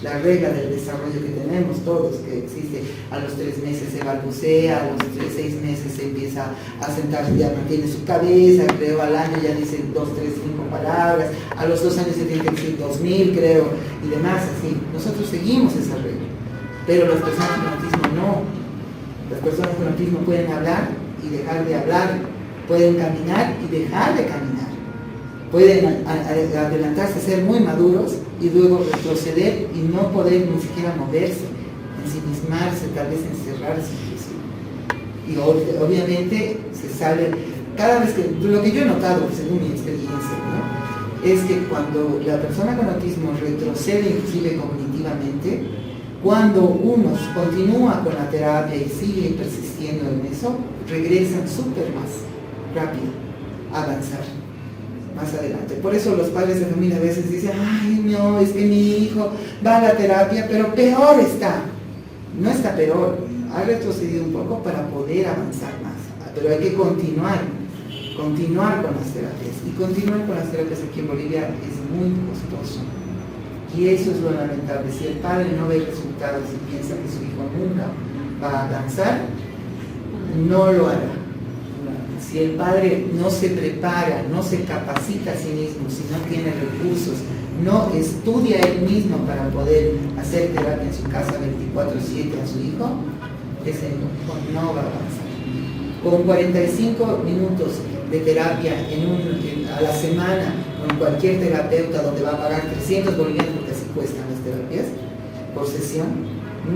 La regla del desarrollo que tenemos todos, que existe. A los 3 meses se balbucea, a los 6 meses se empieza a sentar, ya mantiene su cabeza, creo al año ya dice 2, 3, 5 palabras, a los 2 años se tiene que decir 2000, creo, y demás, así. Nosotros seguimos esa regla, pero las personas con autismo no. Las personas con autismo pueden hablar y dejar de hablar, pueden caminar y dejar de caminar, pueden adelantarse, ser muy maduros y luego retroceder y no poder ni siquiera moverse, ensimismarse, tal vez encerrarse inclusive. Y obviamente se sale, cada vez que, lo que yo he notado según mi experiencia, ¿no? Es que cuando la persona con autismo retrocede inclusive cognitivamente, cuando uno continúa con la terapia y sigue persistiendo en eso, regresan súper más rápido a avanzar más adelante. Por eso los padres de familia a veces dicen, ay no, es que mi hijo va a la terapia, pero peor está. No está peor, ha retrocedido un poco para poder avanzar más, pero hay que continuar con las terapias. Y continuar con las terapias aquí en Bolivia es muy costoso. Y eso es lo lamentable. Si el padre no ve resultados y piensa que su hijo nunca va a avanzar, no lo hará. Si el padre no se prepara, no se capacita a sí mismo, si no tiene recursos, no estudia él mismo para poder hacer terapia en su casa 24/7 a su hijo, ese hijo no va a avanzar. Con 45 minutos de terapia a la semana, con cualquier terapeuta donde va a pagar 300 bolivianos, porque así cuestan las terapias, por sesión,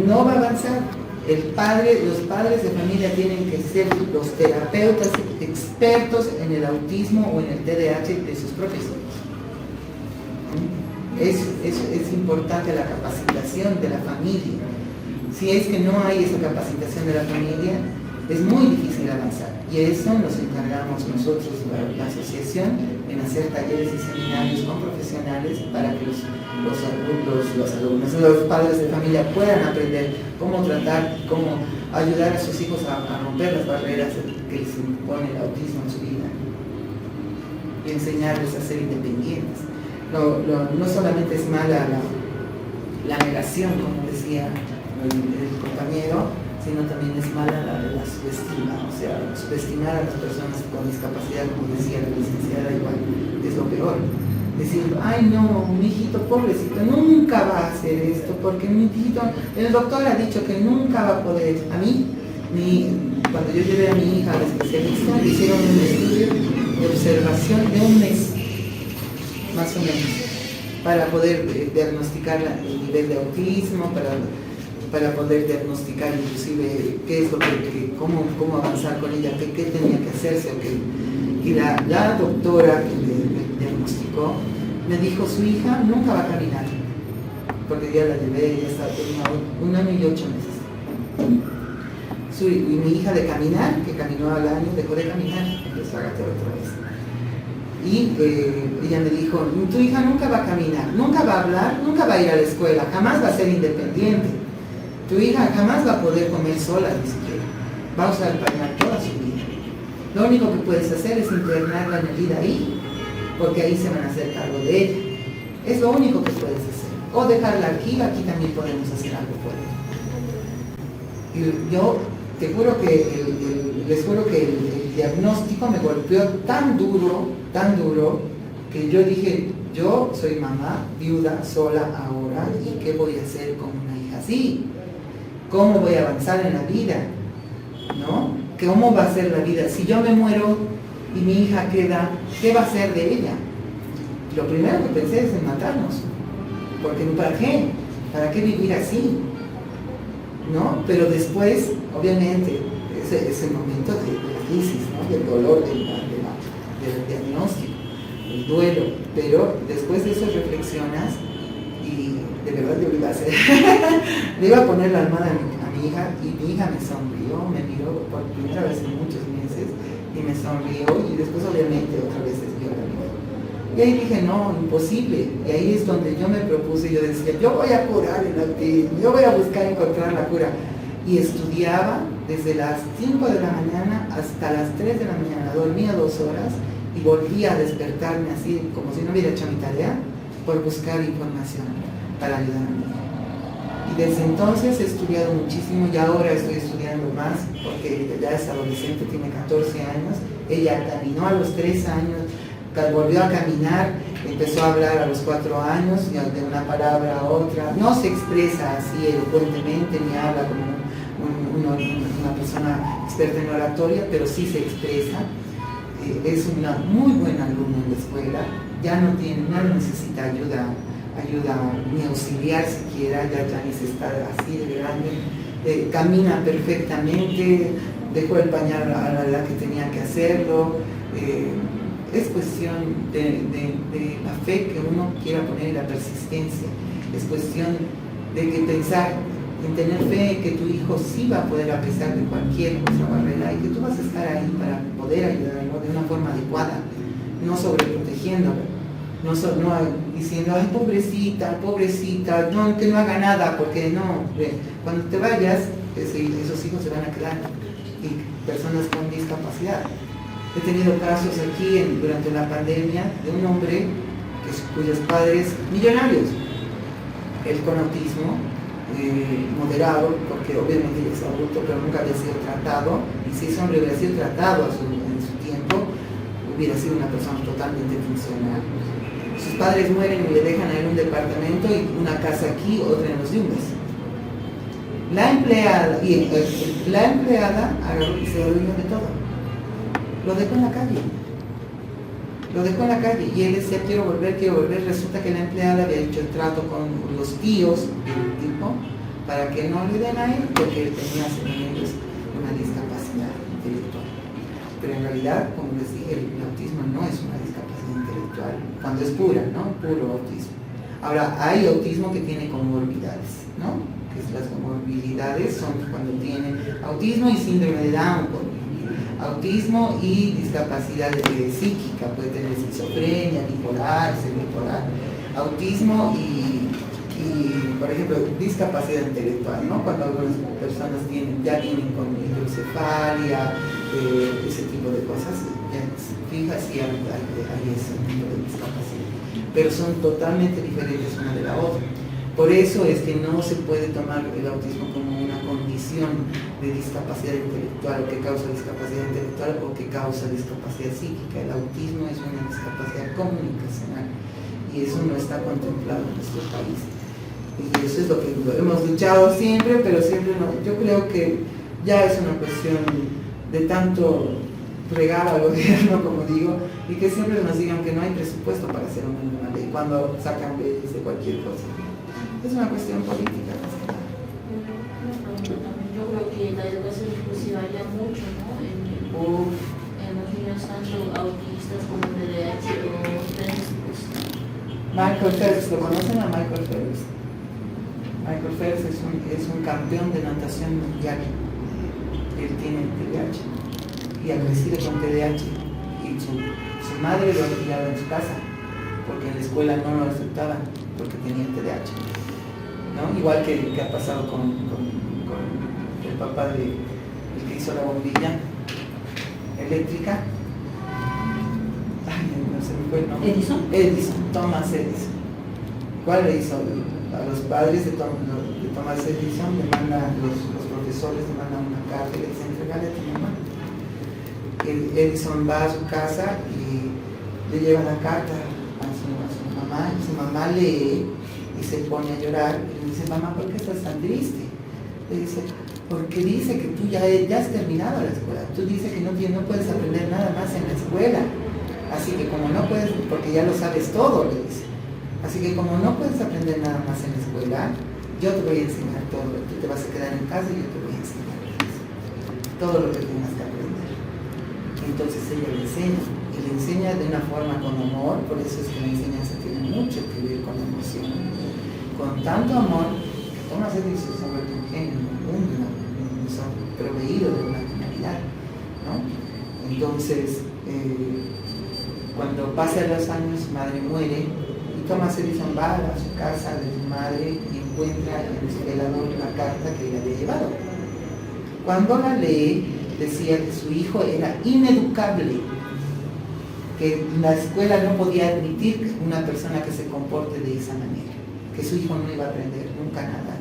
no va a avanzar. Los padres de familia tienen que ser los terapeutas expertos en el autismo o en el TDAH de sus propios hijos. Es importante la capacitación de la familia. Si es que no hay esa capacitación de la familia, es muy difícil avanzar, y eso nos encargamos nosotros, la asociación, en hacer talleres y seminarios con profesionales para que los alumnos, los padres de familia puedan aprender cómo tratar, cómo ayudar a sus hijos a romper las barreras que les impone el autismo en su vida y enseñarles a ser independientes. No solamente es mala la negación, como decía el compañero, sino también es mala la subestima, o sea, subestimar a las personas con discapacidad, como decía la licenciada, igual es lo peor. Decir, ay no, mi hijito pobrecito nunca va a hacer esto, porque mi hijito, el doctor ha dicho que nunca va a poder. A mí, cuando yo llevé a mi hija al especialista, le hicieron un estudio de observación de 1 mes, más o menos, para poder diagnosticar el nivel de autismo, para poder diagnosticar inclusive qué es lo cómo avanzar con ella, qué tenía que hacerse. Y la doctora que le diagnosticó me dijo, su hija nunca va a caminar, porque ya la llevé, ya tenía 1 año y 8 meses. Y mi hija de caminar, que caminó al año, dejó de caminar, empezó a gatear otra vez. Y ella me dijo, tu hija nunca va a caminar, nunca va a hablar, nunca va a ir a la escuela, jamás va a ser independiente. Tu hija jamás va a poder comer sola ni siquiera. Va a usar el pañal toda su vida. Lo único que puedes hacer es internarla en el IDAI, porque ahí se van a hacer cargo de ella. Es lo único que puedes hacer. O dejarla aquí también podemos hacer algo por ella. Y yo te juro les juro que el diagnóstico me golpeó tan duro, que yo dije, yo soy mamá, viuda, sola ahora, ¿y qué voy a hacer con una hija así? ¿Cómo voy a avanzar en la vida? ¿No? ¿Cómo va a ser la vida? Si yo me muero y mi hija queda, ¿qué va a ser de ella? Lo primero que pensé es en matarnos. Porque ¿para qué? ¿Para qué vivir así? ¿No? Pero después, obviamente, ese momento de la crisis, ¿no? Del dolor, del diagnóstico, el duelo. Pero después de eso reflexionas y de verdad yo lo iba a hacer. Le iba a poner la almohada a mi hija y mi hija me sonrió, me miró por primera vez en muchos meses y me sonrió, y después obviamente otra vez desvió la mirada. Y ahí dije, no, imposible. Y ahí es donde yo me propuse, yo decía, yo voy a curar el autismo, yo voy a buscar encontrar la cura. Y estudiaba desde las 5 de la mañana hasta las 3 de la mañana, dormía 2 horas y volvía a despertarme así, como si no hubiera hecho mi tarea, por buscar información para ayudarme. Y desde entonces he estudiado muchísimo y ahora estoy estudiando más porque ella ya es adolescente, tiene 14 años, ella caminó a los 3 años, volvió a caminar, empezó a hablar a los 4 años, de una palabra a otra, no se expresa así elocuentemente ni habla como una persona experta en oratoria, pero sí se expresa. Es una muy buena alumna en la escuela, ya no necesita ayuda ni auxiliar siquiera, ya ni se está así de grande, camina perfectamente, dejó el pañal a la edad que tenía que hacerlo. Es cuestión de la fe que uno quiera poner y la persistencia, es cuestión de que pensar en tener fe en que tu hijo sí va a poder a pesar de cualquier otra barrera y que tú vas a estar ahí para poder ayudarlo de una forma adecuada, no sobreprotegiéndolo, no diciendo, ay pobrecita, no, que no haga nada, porque no, cuando te vayas, esos hijos se van a quedar, y personas con discapacidad. He tenido casos aquí durante la pandemia de un hombre cuyos padres millonarios, él con autismo, moderado, porque obviamente él es adulto, pero nunca había sido tratado, y si ese hombre hubiera sido tratado en su tiempo, hubiera sido una persona totalmente funcional. Sus padres mueren y le dejan a él un departamento y una casa aquí, otra en los Yumbes. La empleada agarró y se olvidó de todo. Lo dejó en la calle y él decía, quiero volver. Resulta que la empleada había hecho el trato con los tíos del tipo para que no le den a él porque él tenía, según ellos, una discapacidad intelectual. Pero en realidad, como les dije, el autismo no es una discapacidad intelectual, cuando es pura, ¿no? Puro autismo. Ahora, hay autismo que tiene comorbilidades, ¿no? Que las comorbilidades son cuando tienen autismo y síndrome de Down, autismo y discapacidad psíquica, puede tener esquizofrenia, bipolar, semipolar, autismo y, por ejemplo, discapacidad intelectual, ¿no? Cuando algunas personas ya vienen con hidrocefalia, ese tipo de cosas, fijas y hay ese tipo de discapacidad, pero son totalmente diferentes una de la otra. Por eso es que no se puede tomar el autismo como una condición de discapacidad intelectual, o que causa discapacidad intelectual o que causa discapacidad psíquica. El autismo es una discapacidad comunicacional y eso no está contemplado en nuestro país. Y eso es lo que hemos luchado siempre, pero siempre no. Yo creo que ya es una cuestión de tanto regar al gobierno, como digo, y que siempre nos digan que no hay presupuesto para hacer una ley cuando sacan leyes de cualquier cosa. Es una cuestión política, más que nada. Yo creo que la educación inclusiva ayuda mucho, ¿no? En los niños tanto autistas como TDAH o auténticos. Michael Phelps, ¿lo conocen a Michael Phelps? Michael Phelps es un campeón de natación mundial. Él tiene TDAH y ha crecido con TDAH y su madre lo ha criado en su casa porque en la escuela no lo aceptaban porque tenía TDAH. ¿No? Igual que ha pasado con el papá el que hizo la bombilla eléctrica. Ay, no se me fue el nombre. Edison, Thomas Edison. ¿Cuál le hizo? A los padres de Thomas Edison le mandan, los profesores le mandan una carta y le dicen, entregale a tu mamá. Edison va a su casa y le lleva la carta a su mamá y su mamá lee y se pone a llorar y le dice, mamá, ¿por qué estás tan triste? Le dice, porque dice que tú ya has terminado la escuela, tú dices que no puedes aprender nada más en la escuela, así que como no puedes, porque ya lo sabes todo, le dice, así que como no puedes aprender nada más en la escuela, yo te voy a enseñar todo, tú te vas a quedar en casa y yo te voy a enseñar todo lo que tengas que aprender. Entonces ella le enseña, y le enseña de una forma con amor, por eso es que la enseñanza tiene mucho que ver con la emoción. Con tanto amor, Thomas Edison se ha vuelto un genio en el mundo, nos ha proveído de una finalidad, ¿no? Entonces, cuando pasan los años, su madre muere y Thomas Edison va a su casa de su madre y encuentra en su velador la carta que ella había llevado. Cuando la lee, decía que su hijo era ineducable, que la escuela no podía admitir una persona que se comporte de esa manera, que su hijo no iba a aprender nunca nada,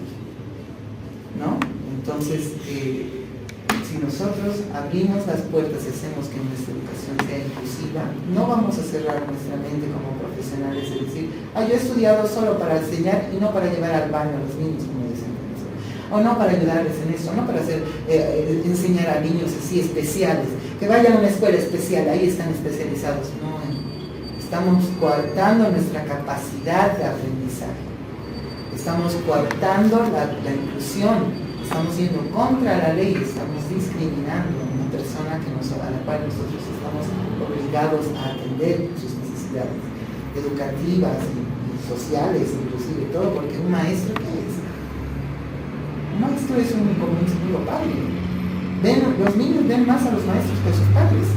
¿no? Entonces, si nosotros abrimos las puertas y hacemos que nuestra educación sea inclusiva, no vamos a cerrar nuestra mente como profesionales y decir, yo he estudiado solo para enseñar y no para llevar al baño a los niños, como dicen, o no para ayudarles en eso, no para enseñar a niños así especiales, que vayan a una escuela especial, ahí están especializados. No, estamos coartando nuestra capacidad de aprendizaje, estamos coartando la inclusión, estamos yendo contra la ley, estamos discriminando a una persona a la cual nosotros estamos obligados a atender sus necesidades educativas y sociales, inclusive todo, porque un maestro, ¿qué es? Un maestro es como un segundo padre. Los niños ven más a los maestros que a sus padres.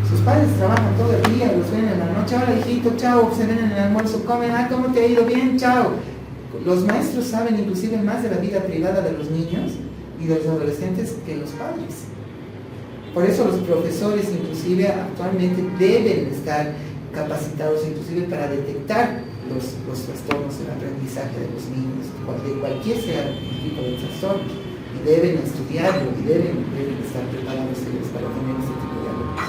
Sus padres trabajan todo el día, los ven en la noche, hola hijito, chao, se ven en el almuerzo, comen, ¿cómo te ha ido? Bien, chao. Los maestros saben inclusive más de la vida privada de los niños y de los adolescentes que los padres. Por eso los profesores inclusive actualmente deben estar capacitados inclusive para detectar los trastornos del aprendizaje de los niños, de cualquier sea el tipo de trastorno, y deben estudiarlo y deben estar preparados ellos para tener ese tipo de alumnos.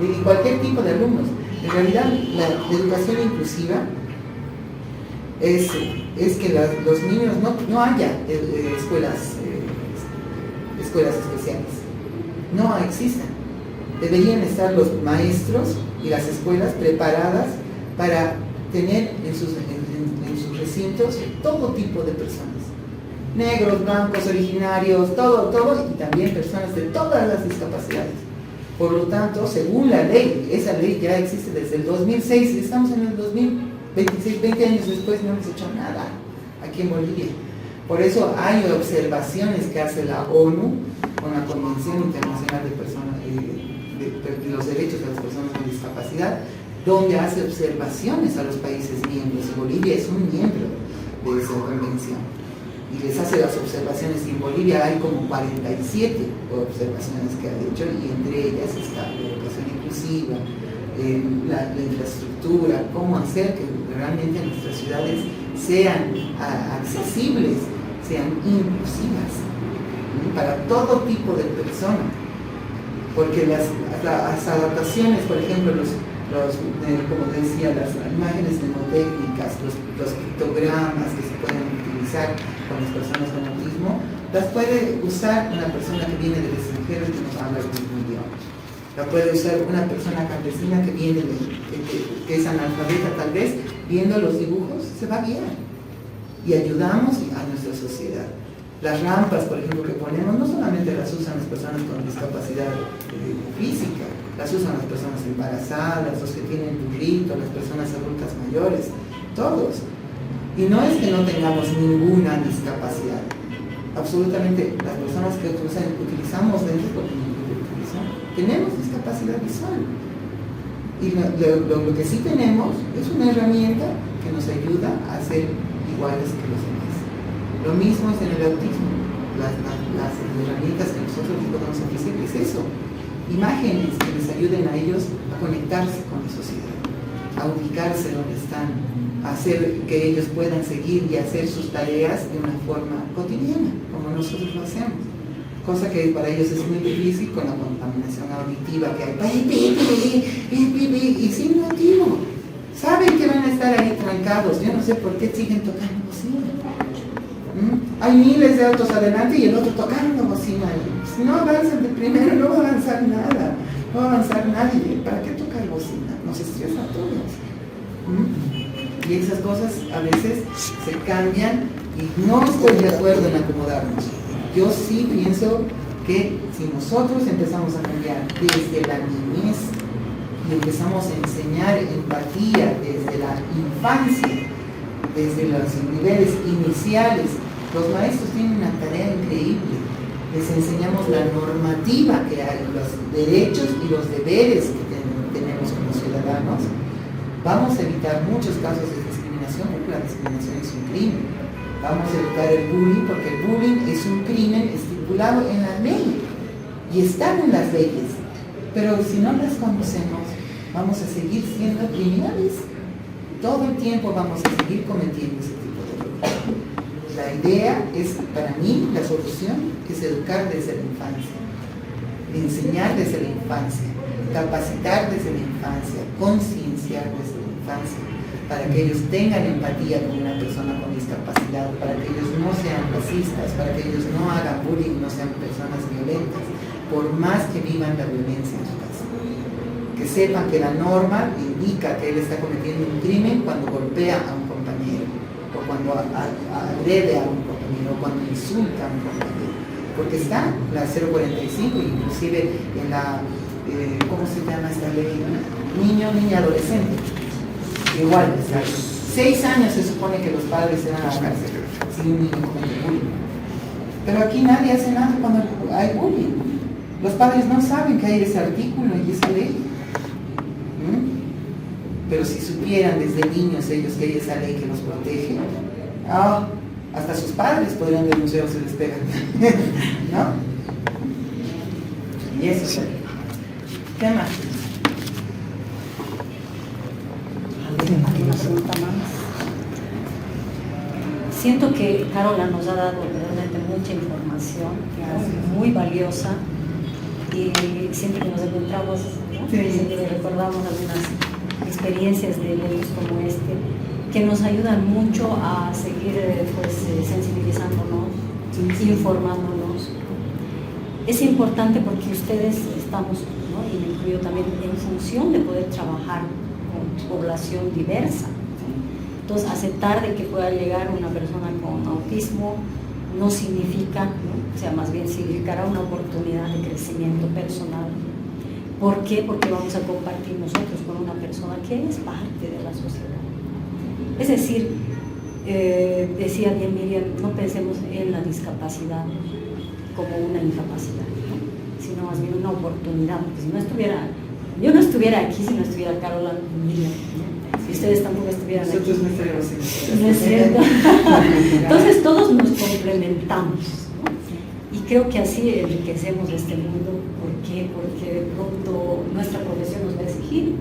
Y cualquier tipo de alumnos. En realidad la educación inclusiva es que los niños no haya escuelas especiales, no existan. Deberían estar los maestros y las escuelas preparadas para tener en sus recintos todo tipo de personas, negros, blancos, originarios, todo, y también personas de todas las discapacidades. Por lo tanto, según la ley, esa ley ya existe desde el 2006, estamos en el 2026, 20 años después no hemos hecho nada aquí en Bolivia. Por eso hay observaciones que hace la ONU con la Convención Internacional de los Derechos de las Personas con Discapacidad, donde hace observaciones a los países miembros, y Bolivia es un miembro de esa convención, y les hace las observaciones, y en Bolivia hay como 47 observaciones que ha hecho, y entre ellas está la educación inclusiva, la infraestructura, cómo hacer que realmente nuestras ciudades sean accesibles, sean inclusivas, para todo tipo de personas, porque las adaptaciones, por ejemplo, como decía, las imágenes mnemotécnicas, los pictogramas que se pueden utilizar con las personas con autismo, las puede usar una persona que viene del extranjero y que nos habla el mismo idioma. La puede usar una persona campesina que viene que es analfabeta tal vez, viendo los dibujos, se va a guiar. Y ayudamos a nuestra sociedad. Las rampas, por ejemplo, que ponemos, no solamente las usan las personas con discapacidad física, las usan las personas embarazadas, los que tienen burrito, las personas adultas mayores, todos. Y no es que no tengamos ninguna discapacidad. Absolutamente, las personas que utilizamos dentro tenemos discapacidad visual. Y lo que sí tenemos es una herramienta que nos ayuda a ser iguales que los demás. Lo mismo es en el autismo. Las herramientas que nosotros les podemos ofrecer es eso. Imágenes que les ayuden a ellos a conectarse con la sociedad, a ubicarse donde están, a hacer que ellos puedan seguir y hacer sus tareas de una forma cotidiana, como nosotros lo hacemos. Cosa que para ellos es muy difícil con la contaminación auditiva que hay, y sin motivo. Saben que van a estar ahí trancados, yo no sé por qué siguen tocando bocina. Hay miles de autos adelante y el otro tocando bocina. Si no avanzan de primero, no va a avanzar nada, no va a avanzar nadie. ¿Para qué tocar bocina? Nos estresa a todos. Y esas cosas a veces se cambian y no estoy de acuerdo en acomodarnos. Yo sí pienso que si nosotros empezamos a cambiar desde la niñez y empezamos a enseñar empatía desde la infancia, desde los niveles iniciales, los maestros tienen una tarea increíble. Les enseñamos la normativa que hay, los derechos y los deberes que tenemos como ciudadanos. ciudadanos, vamos a evitar muchos casos de discriminación, porque la discriminación es un crimen. Vamos a evitar el bullying, porque el bullying es un crimen estipulado en la ley y están en las leyes. Pero si no las conocemos, vamos a seguir siendo criminales. Todo el tiempo vamos a seguir cometiendo ese tipo de errores. La idea es, para mí, la solución es educar desde la infancia, enseñar desde la infancia, capacitar desde la infancia, concienciar desde la infancia, para que ellos tengan empatía con una persona con discapacidad, para que ellos no sean racistas, para que ellos no hagan bullying, no sean personas violentas, por más que vivan la violencia en su casa. Que sepan que la norma indica que él está cometiendo un crimen cuando golpea a un compañero, o cuando agrede a un compañero, o cuando insulta a un compañero. Porque está la 045, inclusive en la, ¿cómo se llama esta ley? Niña, adolescente. Igual, o sea, 6 años se supone que los padres se van a la cárcel si un niño comete bullying. Pero aquí nadie hace nada cuando hay bullying. Los padres no saben que hay ese artículo y esa ley. Pero si supieran desde niños ellos que hay esa ley que los protege, hasta sus padres podrían denunciar o se les pega. ¿No? Y eso es. ¿Qué más? ¿Alguna pregunta más? Siento que Carola nos ha dado realmente mucha información, muy valiosa, y siempre que nos encontramos, ¿no? Siempre recordamos algunas experiencias de eventos como este, que nos ayudan mucho a seguir sensibilizándonos, informándonos. Es importante porque ustedes estamos, ¿no? Y me incluyo también, en función de poder trabajar con población diversa. Entonces, aceptar de que pueda llegar una persona con autismo no significa, ¿no? O sea, más bien significará una oportunidad de crecimiento personal. ¿Por qué? Porque vamos a compartir nosotros con una persona que es parte de la sociedad. Es decir, decía bien Miriam, no pensemos en la discapacidad como una incapacidad, ¿no? Sino más bien una oportunidad, porque si no estuviera, yo no estuviera aquí si no estuviera Carola y Miriam, ¿no? Si ustedes tampoco estuvieran aquí. Nosotros no estaríamos en ¿No es cierto? Entonces todos nos complementamos, ¿no? Y creo que así enriquecemos este mundo. ¿Por qué? Porque de pronto nuestra profesión nos va a exigir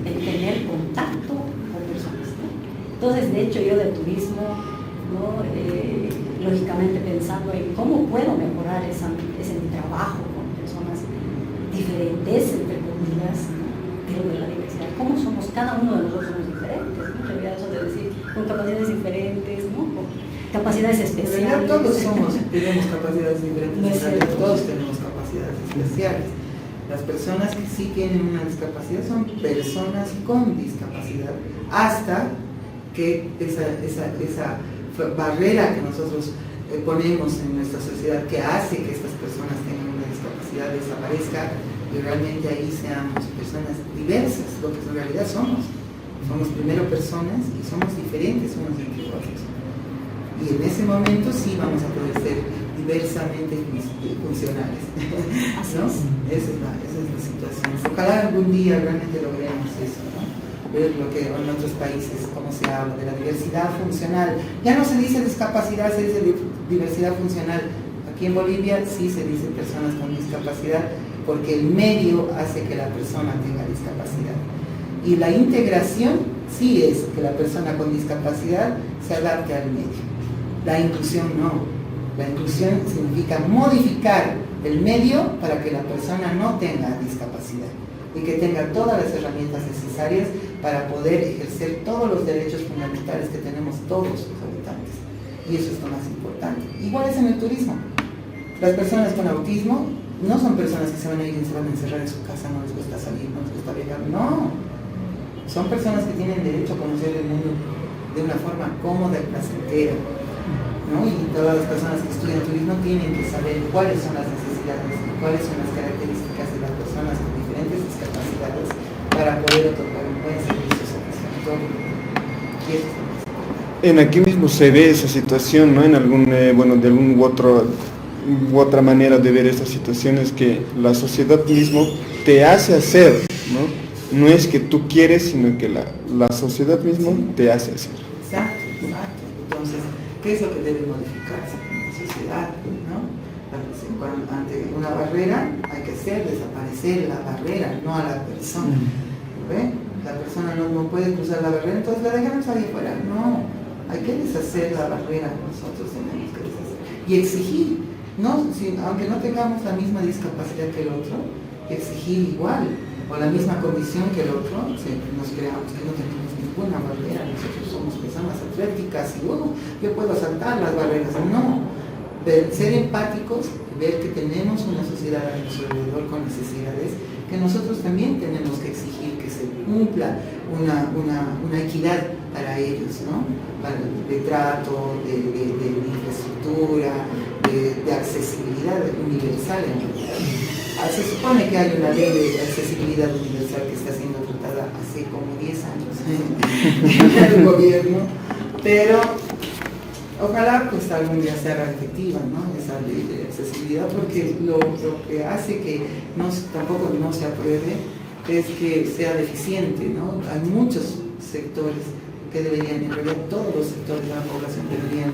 el tener contacto con personas, ¿no? Entonces, de hecho, yo de turismo, ¿no? Lógicamente pensando en cómo puedo mejorar ese mi trabajo con personas diferentes, entre comillas, pero de la diversidad. ¿Cómo somos? Cada uno de nosotros somos diferentes, ¿no? En realidad, eso de decir, con capacidades diferentes, ¿no? Con capacidades especiales. Todos tenemos capacidades diferentes, No es cierto. todos tenemos capacidades especiales. Las personas que sí tienen una discapacidad son personas con discapacidad, hasta que esa barrera que nosotros ponemos en nuestra sociedad, que hace que estas personas tengan una discapacidad, desaparezca, y realmente ahí seamos personas diversas, lo que en realidad somos. Somos primero personas y somos diferentes unos entre otros. Y en ese momento sí vamos a poder ser diversamente funcionales, ¿no? Esa es la situación. Ojalá algún día realmente logremos eso, ¿no? Ver lo que en otros países, cómo se habla de la diversidad funcional. Ya no se dice discapacidad, se dice diversidad funcional. Aquí en Bolivia sí se dice personas con discapacidad, porque el medio hace que la persona tenga discapacidad. Y la integración sí es que la persona con discapacidad se adapte al medio. La inclusión no. La inclusión significa modificar el medio para que la persona no tenga discapacidad y que tenga todas las herramientas necesarias para poder ejercer todos los derechos fundamentales que tenemos todos los habitantes. Y eso es lo más importante. Igual es en el turismo. Las personas con autismo no son personas que se van a ir y se van a encerrar en su casa, no les gusta salir, no les gusta viajar. No. Son personas que tienen derecho a conocer el mundo de una forma cómoda y placentera, ¿no? Y todas las personas que estudian turismo tienen que saber cuáles son las necesidades, cuáles son las características de las personas con diferentes discapacidades para poder otorgar un buen servicio satisfactorio. Y eso es lo más importante. En aquí mismo se ve esa situación, ¿no? En algún, de algún u otra manera de ver esta situación es que la sociedad mismo te hace hacer, ¿no? no es que tú quieres, sino que la sociedad misma te hace hacer. Exacto, exacto. Entonces, ¿qué es lo que debe modificarse en la sociedad? ¿No? Ante una barrera hay que hacer desaparecer la barrera, no a la persona. ¿Ve? La persona no puede cruzar la barrera, entonces la dejamos ahí afuera. No, hay que deshacer la barrera, nosotros tenemos que deshacer. Y exigir, ¿no? Aunque no tengamos la misma discapacidad que el otro, exigir igual, o la misma condición que el otro, nos creamos que no tenemos ninguna barrera, nosotros somos personas atléticas y yo puedo saltar las barreras. No, ser empáticos, ver que tenemos una sociedad a nuestro alrededor con necesidades, que nosotros también tenemos que exigir que se cumpla una equidad para ellos, ¿no? De trato, de infraestructura, de accesibilidad universal en realidad. Se supone que hay una ley de accesibilidad universal que está siendo tratada hace como 10 años en el gobierno, pero ojalá pues algún día se haga efectiva, ¿no? Esa ley de accesibilidad, porque lo que hace que tampoco no se apruebe es que sea deficiente, ¿no? Hay muchos sectores que deberían, en realidad todos los sectores de la población deberían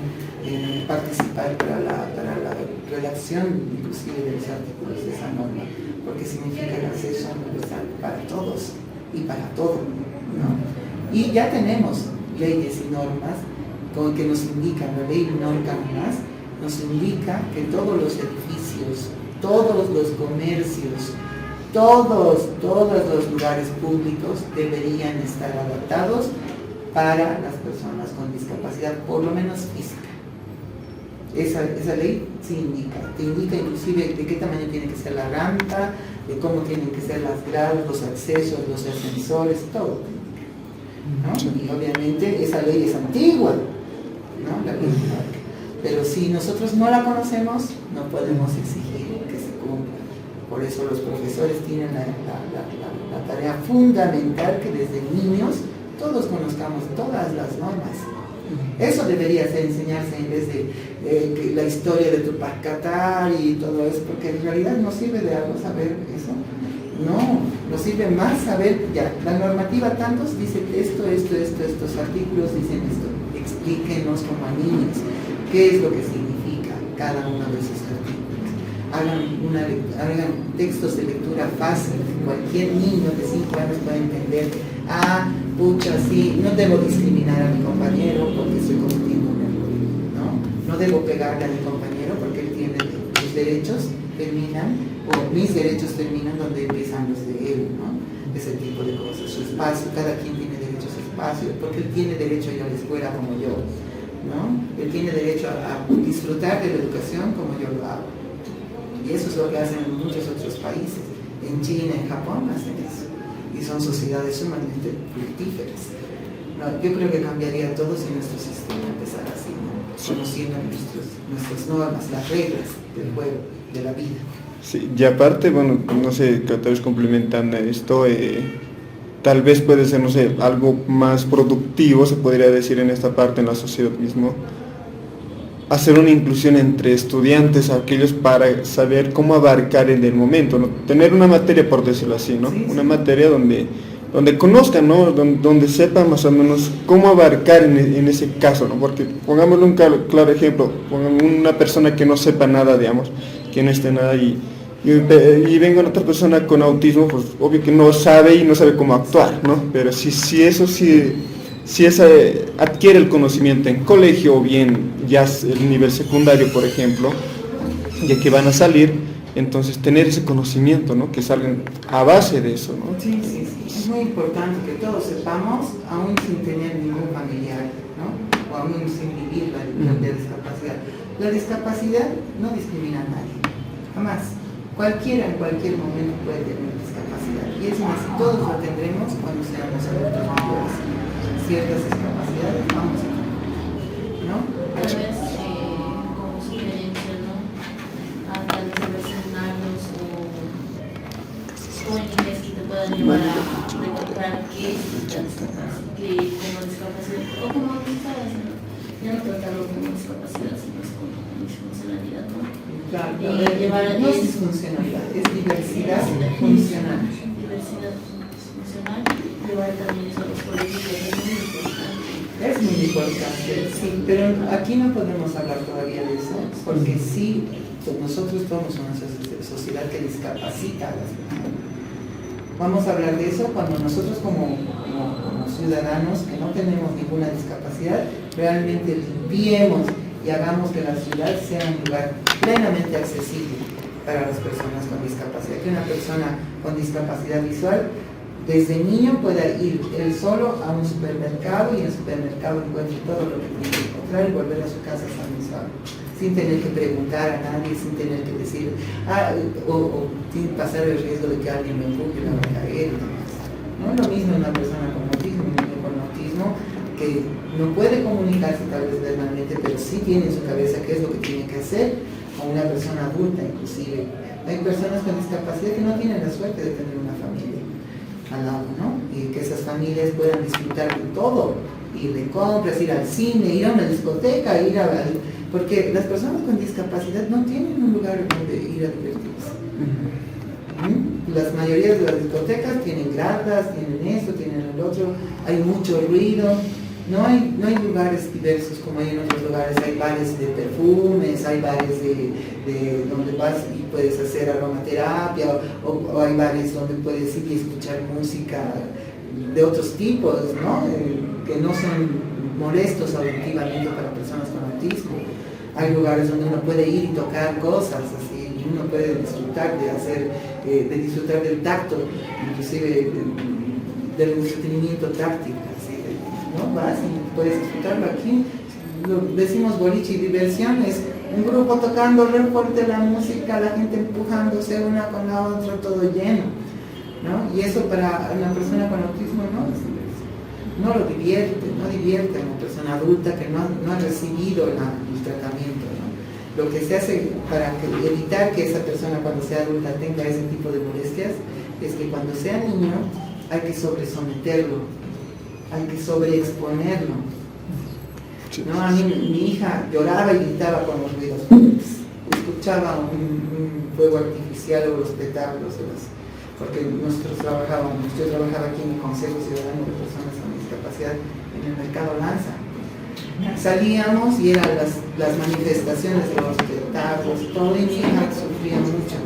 participar para la redacción inclusive de los artículos de esa norma, porque significa el acceso universal para todos y para todo, ¿no? Y ya tenemos leyes y normas que nos indican, la ley Norca más nos indica que todos los edificios, todos los comercios, todos los lugares públicos deberían estar adaptados para las personas con discapacidad, por lo menos física. Esa ley sí te indica inclusive de qué tamaño tiene que ser la rampa, de cómo tienen que ser las gradas, los accesos, los ascensores, todo, ¿no? Y obviamente esa ley es antigua, ¿no? La ley Norca. Pero si nosotros no la conocemos, no podemos exigir que se cumpla. Por eso los profesores tienen la tarea fundamental que desde niños todos conozcamos todas las normas. Eso debería enseñarse en vez de la historia de Tupac Katari y todo eso, porque en realidad no sirve de algo saber eso. No, nos sirve más saber, ya, la normativa tantos dice estos artículos dicen esto. Explíquenos como a niños qué es lo que significa cada uno de esos artículos. Hagan textos de lectura fácil, cualquier niño de 5 años puede entender. Pucha, sí, no debo discriminar a mi compañero porque estoy cometiendo un error, ¿no? No debo pegarle a mi compañero porque él tiene sus derechos terminan, o mis derechos terminan donde empiezan los de él, ¿no? Ese tipo de cosas, su espacio, cada quien tiene derecho a su espacio, porque él tiene derecho a ir a la escuela como yo, ¿no? Él tiene derecho a disfrutar de la educación como yo lo hago. Y eso es lo que hacen en muchos otros países. En China, en Japón hacen eso. Y son sociedades sumamente fructíferas. No, yo creo que cambiaría todo si nuestro sistema empezara así, ¿no? Conociendo nuestras normas, las reglas del juego, de la vida. Sí, y aparte, bueno, no sé, que tal vez complementando esto, tal vez puede ser, no sé, algo más productivo, se podría decir en esta parte, en la sociedad mismo, hacer una inclusión entre estudiantes, aquellos para saber cómo abarcar en el momento, ¿no? Tener una materia, por decirlo así, ¿no? Sí, sí. Una materia donde conozcan, ¿no? Donde sepan más o menos cómo abarcar en ese caso, ¿no? Porque pongámosle un claro ejemplo, una persona que no sepa nada, digamos, que no esté nada y venga otra persona con autismo, pues obvio que no sabe y no sabe cómo actuar, ¿no? Pero si esa adquiere el conocimiento en colegio o bien ya el nivel secundario, por ejemplo, ya que van a salir, entonces tener ese conocimiento, ¿no? Que salgan a base de eso, ¿no? Sí, sí, sí. Es muy importante que todos sepamos, aún sin tener ningún familiar, ¿no? O aún sin vivir la discapacidad. La discapacidad no discrimina a nadie, jamás. Cualquiera en cualquier momento puede tener discapacidad. Y es más, todos lo tendremos cuando seamos adultos mayores. Ciertas discapacidades vamos a tener, ¿no? Tal vez como sugerencia, ¿no? Tal vez escenarios o ONGs que te puedan llevar a recordar qué es la discapacidad, que como discapacidad, o como amistades, ¿no? Ya no tratarlo como discapacidad, sino como disfuncionalidad, ¿no? Claro, Llevar a no es disfuncionalidad, es diversidad funcional. Diversidad profesional, llevar también eso a los colegios es muy importante. Es muy importante, sí, pero aquí no podemos hablar todavía de eso, porque sí, nosotros somos una sociedad que discapacita a las personas. Vamos a hablar de eso cuando nosotros como ciudadanos que no tenemos ninguna discapacidad, realmente limpiemos y hagamos que la ciudad sea un lugar plenamente accesible para las personas con discapacidad. Que una persona con discapacidad visual desde niño pueda ir él solo a un supermercado y en el supermercado encuentre todo lo que tiene que encontrar y volver a su casa sano y suave, sin tener que preguntar a nadie, sin tener que decir, o sin pasar el riesgo de que alguien me empuje y la va a caer y demás. No es lo mismo una persona con autismo, un niño con autismo que no puede comunicarse tal vez verbalmente, pero sí tiene en su cabeza qué es lo que tiene que hacer, a una persona adulta inclusive. Hay personas con discapacidad que no tienen la suerte de tener una familia al lado, ¿no? Y que esas familias puedan disfrutar de todo, ir de compras, ir al cine, ir a una discoteca, porque las personas con discapacidad no tienen un lugar donde ir a divertirse. Las mayorías de las discotecas tienen gradas, tienen esto, tienen el otro, hay mucho ruido, no hay lugares diversos como hay en otros lugares. Hay bares de perfumes, hay bares de donde vas y puedes hacer aromaterapia, o hay bares donde puedes ir y escuchar música de otros tipos, ¿no? Que no son molestos auditivamente para personas con autismo. Hay lugares donde uno puede ir y tocar cosas así, y uno puede disfrutar de disfrutar del tacto, inclusive del entretenimiento táctil, así, ¿no? Vas y puedes disfrutarlo. Aquí decimos boliche y diversión, es un grupo tocando re fuerte la música, la gente empujándose una con la otra, todo lleno, ¿no? Y eso para una persona con autismo no lo divierte, no divierte a una persona adulta que no ha recibido el tratamiento, ¿no? Lo que se hace para evitar que esa persona cuando sea adulta tenga ese tipo de molestias es que cuando sea niño hay que sobresometerlo, hay que sobreexponerlo, ¿no? A mí mi hija lloraba y gritaba con los ruidos, escuchaba un fuego artificial o los petardos, porque yo trabajaba aquí en el Consejo Ciudadano de Personas con Discapacidad en el Mercado Lanza. Salíamos y eran las manifestaciones de los petardos, todo, y mi hija sufría mucho.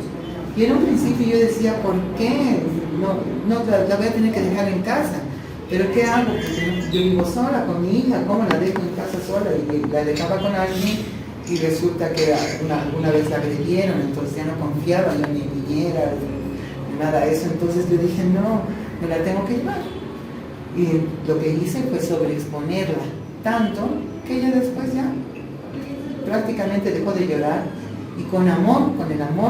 Y en un principio yo decía, ¿por qué? No la voy a tener que dejar en casa. ¿Pero qué hago? Porque yo vivo sola con mi hija, ¿cómo la dejo en casa sola? Y la dejaba con alguien y resulta que una vez la agredieron, entonces ya no confiaba yo ni en niñera, ni nada de eso. Entonces yo dije, no, me la tengo que llevar. Y lo que hice fue sobreexponerla, tanto que ella después ya prácticamente dejó de llorar, y con el amor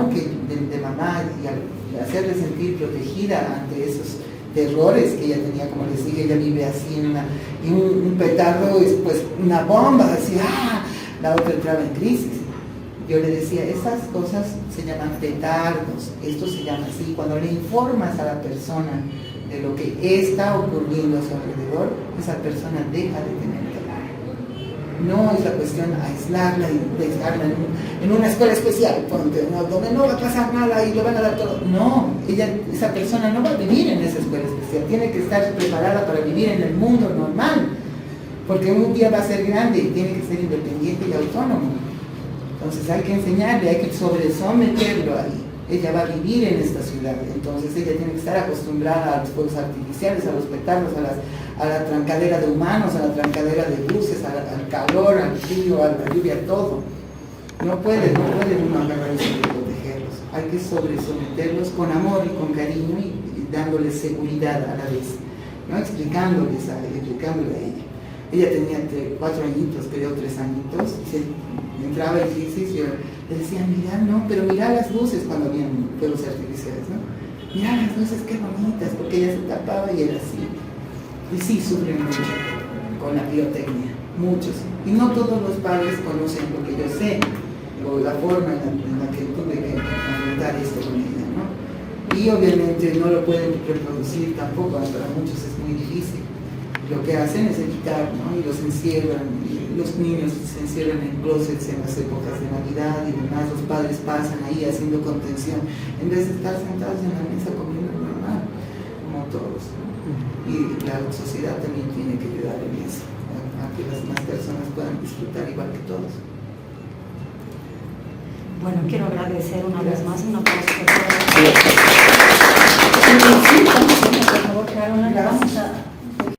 de mamá, y al hacerle sentir protegida ante esos terrores que ella tenía, como les dije, ella vive así y un petardo es pues una bomba, así, la otra entraba en crisis. Yo le decía, esas cosas se llaman petardos, esto se llama así. Cuando le informas a la persona de lo que está ocurriendo a su alrededor, esa persona deja de tener terror. No es la cuestión aislarla y dejarla en una escuela especial, donde no va a pasar nada y le van a dar todo. No, esa persona no va a vivir en esa escuela especial, tiene que estar preparada para vivir en el mundo normal, porque un día va a ser grande y tiene que ser independiente y autónomo. Entonces hay que enseñarle, hay que sobresometerlo ahí. Ella va a vivir en esta ciudad, entonces ella tiene que estar acostumbrada a los fuegos artificiales, a los petardos, a la trancadera de humanos, a la trancadera de luces, al calor, al frío, a la lluvia, todo. No puede uno agarrar eso y protegerlos. Hay que sobresometerlos con amor y con cariño y dándoles seguridad a la vez, ¿no? Explicándole a ella. Ella tenía 4 añitos, creo 3 añitos, y se entraba en crisis. Yo le decía, pero mira las luces cuando habían fuegos artificiales, ¿no? Mira las luces, qué bonitas, porque ella se tapaba y era así. Y sí, sufren mucho con la pirotecnia, muchos. Y no todos los padres conocen, porque yo sé la forma en la que tuve que enfrentar esto con ella, ¿no? Y obviamente no lo pueden reproducir tampoco, para muchos es muy difícil. Lo que hacen es evitar, ¿no? Y los encierran, y los niños se encierran en closets en las épocas de Navidad y demás. Los padres pasan ahí haciendo contención, en vez de estar sentados en la mesa comiendo normal, como todos, ¿no? Y la sociedad también tiene que ayudar en eso, a que las demás personas puedan disfrutar igual que todos. Bueno, quiero agradecer una vez más, un aplauso por todos.